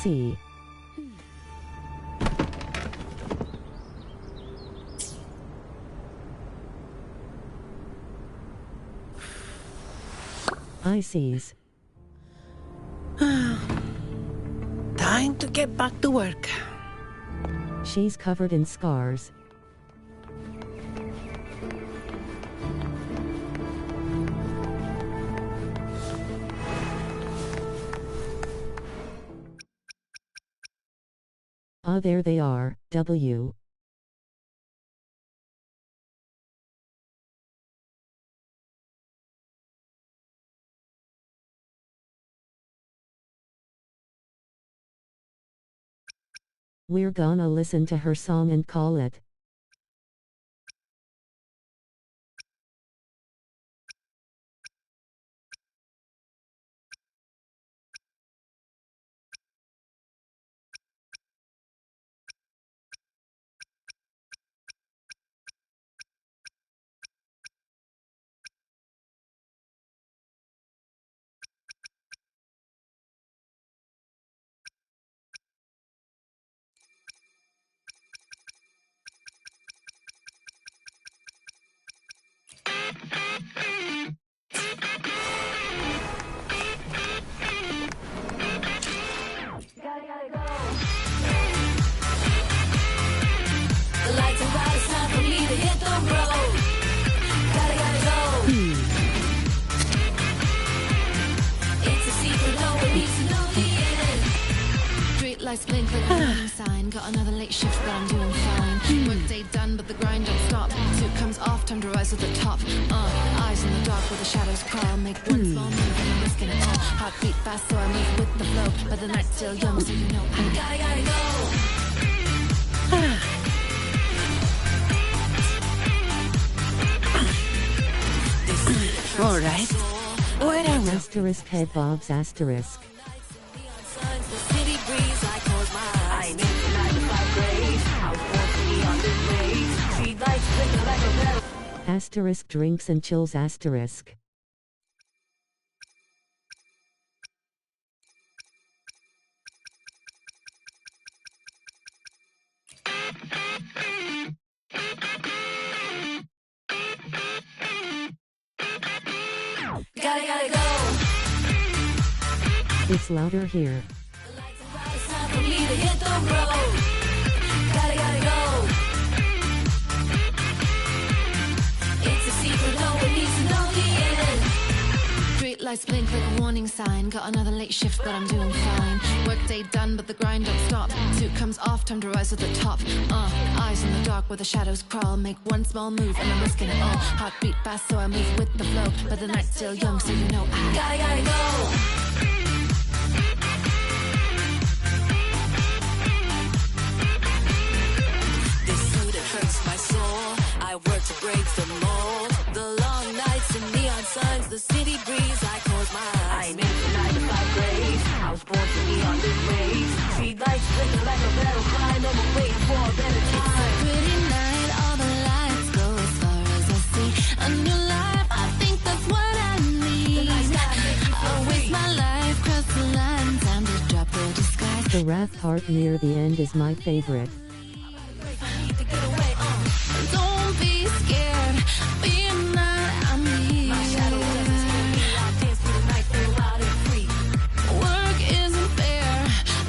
See. I sees. Time to get back to work. She's covered in scars. Ah, there they are, W. We're gonna listen to her song and call it. lights blink like a warning sign. Got another late shift, but I'm doing fine. Work day done, but the grind don't stop. Suit comes off, time to rise to the top. Eyes in the dark where the shadows crawl. Make one small move and I'm risking it all. Heartbeat fast, so I move with the flow. But the night's still young, so you know I gotta go. All right. What am I? Asterisk head bobs asterisk. Asterisk drinks and chills asterisk. Gotta go. It's louder here. It's time for me to hit the road. Gotta go. It's a secret, no one needs to know the end. Street lights blink like a warning sign. Got another late shift, but I'm doing fine. Work day done, but the grind don't stop. Suit comes off, time to rise to the top. Eyes in the dark where the shadows crawl. Make one small move and I'm risking it all. Heartbeat fast, so I move with the flow. But the night's still young, so you know I gotta go. My soul, I work to break the mold. The long nights and neon signs, the city breeze, I close my eyes. I ain't made for 9 to 5 days. I was born to be on this race. Street lights flicker like a battle cry. No more waiting for a better time. It's a pretty night, all the lights go as far as I see. A new life, I think that's what I need. I'll waste my life, cross the line, time to drop the disguise. The wrath part near the end is my favorite. Don't be scared, be not I'm here. My shadow doesn't scare me. I'll dance through the night, feel loud and free. Work isn't fair,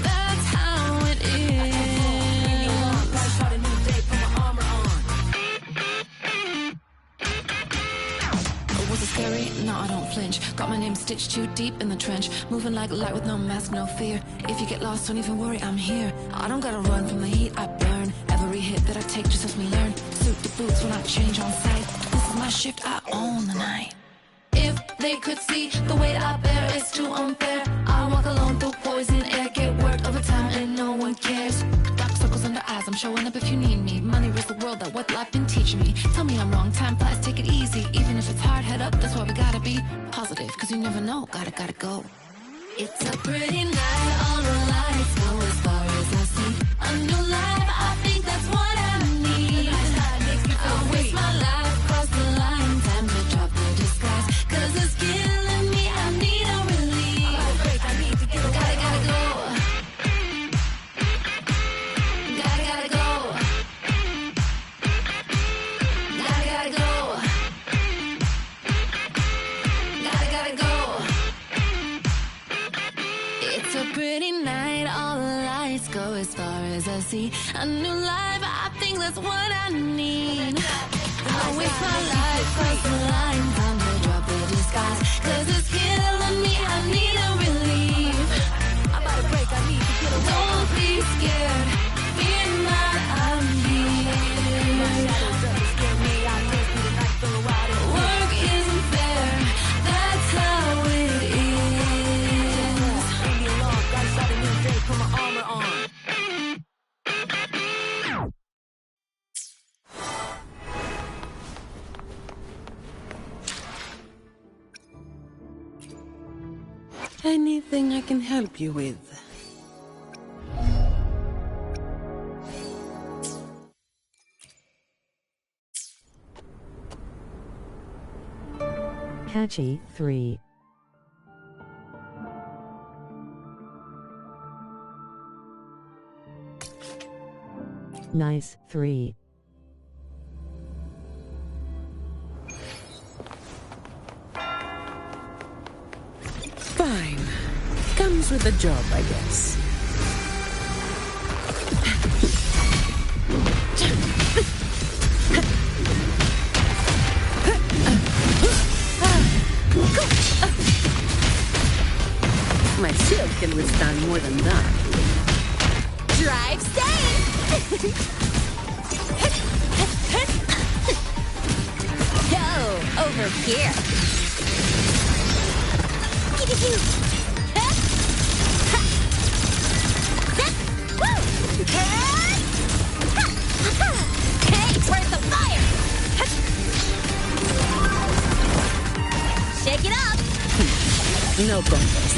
that's how it is. Gotta start a new day, put my armor on. Was it scary? No, I don't flinch. Got my name stitched too deep in the trench. Moving like light with no mask, no fear. If you get lost, don't even worry, I'm here. I don't gotta run from the heat, I burn. Every hit that I take just helps me learn. Suit the boots when I change on sight. This is my shift, I own the night. If they could see the weight I bear, it's too unfair. I walk alone through poison air, get work overtime and no one cares. Dark circles under eyes, I'm showing up if you need me. Money rules the world, that what life been teaching me. Tell me I'm wrong, time flies, take it easy. Even if it's hard, head up, that's why we gotta be positive. Cause you never know, gotta go. It's a pretty night, all the lights go as far as I see. A new life, I think that's what I need. I'll waste my life, cross the line, time to drop the disguise. Cause it's killing me, I need a relief. I need to get away. Gotta go. Gotta go. Gotta go. Gotta go. It's a pretty night, all the lights go as far as I see. A new life, I think that's what I need. I'll waste my life, cross the line, time to drop the disguise. Cause it's killing me, I need a relief. I'm about to break, I need to get away. Don't be scared, fear not, I'm here. My shadow doesn't scare me. I dance through the night, feel loud and free. Work isn't fair, that's how it is. Leave me alone, gotta start a new day, put my armor on. Anything I can help you with? Catchy 3. Nice 3. Fine. Comes with the job, I guess. My shield can withstand more than that. Drive safe! Go over here. Hey, where's the fire? Shake it up. No contest.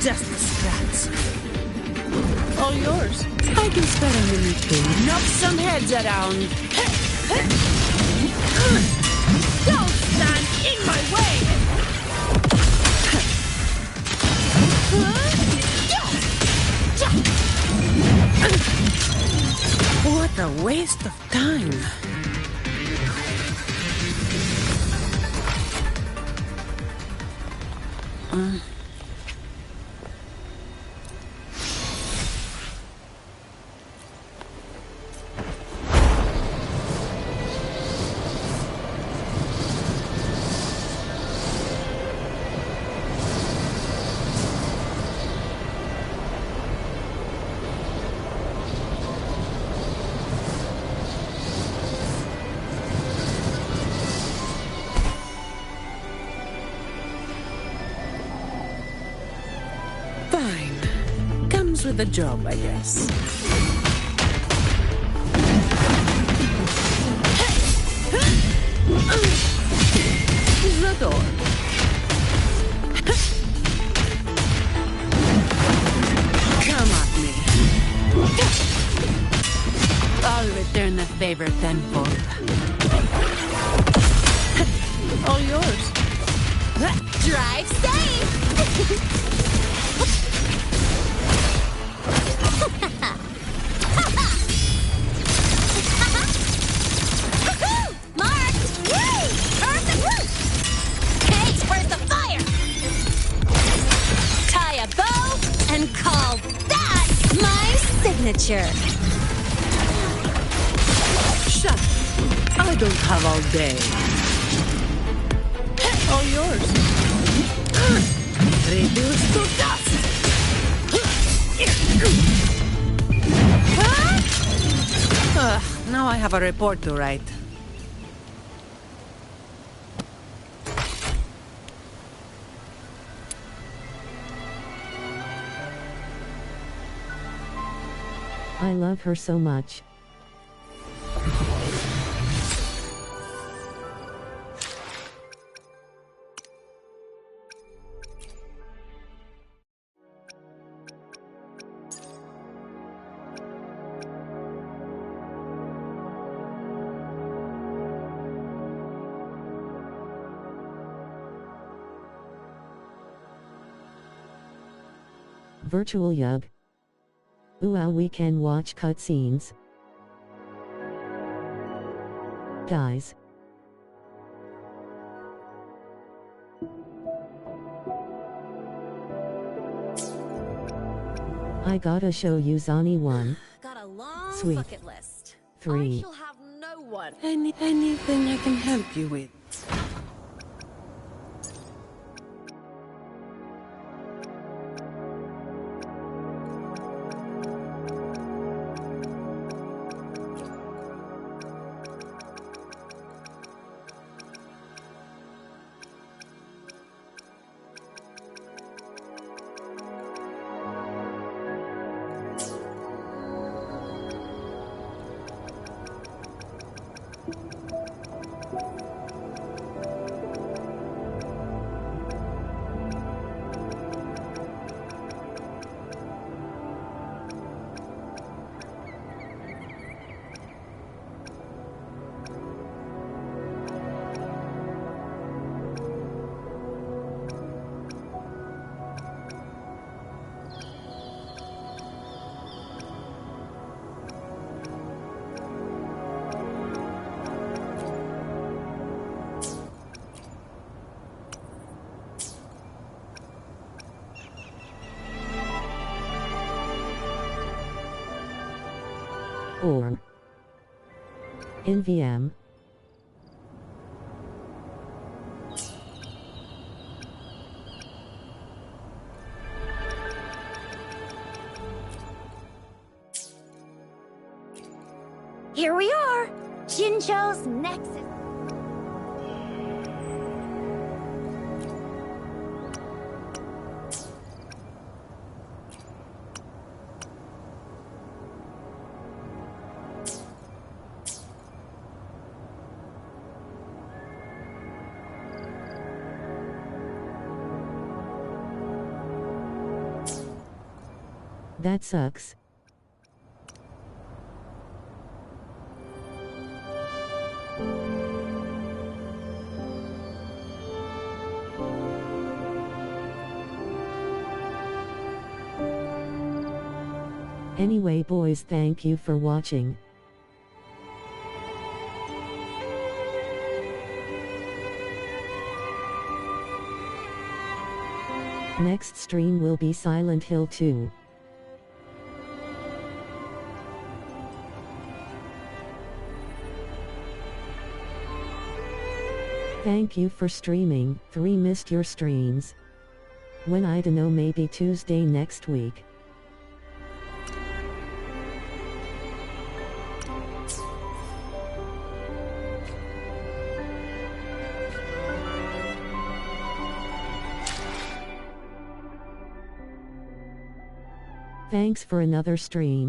Just the scraps. All yours. I can spare a minute to knock some heads around. Don't stand in my way! What a waste of time. Fine. Comes with the job, I guess. The door. Come at me. I'll return the favor tenfold. All yours. Drive safe! And call that my signature. Shut. I don't have all day. All yours. Reduced to dust. Now I have a report to write. I love her so much. Virtual Yug. Ooh, we can watch cutscenes. Guys. I gotta show you Zani 1. Got a long Sweet. bucket list. 3. I shall have no one. Anything I can help you with. or in VM. Here we are! Jinzhou's Nexus. That sucks. Anyway boys, thank you for watching. Next stream will be Silent Hill 2. Thank you for streaming. 3 missed your streams. When I dunno, maybe Tuesday next week. Thanks for another stream.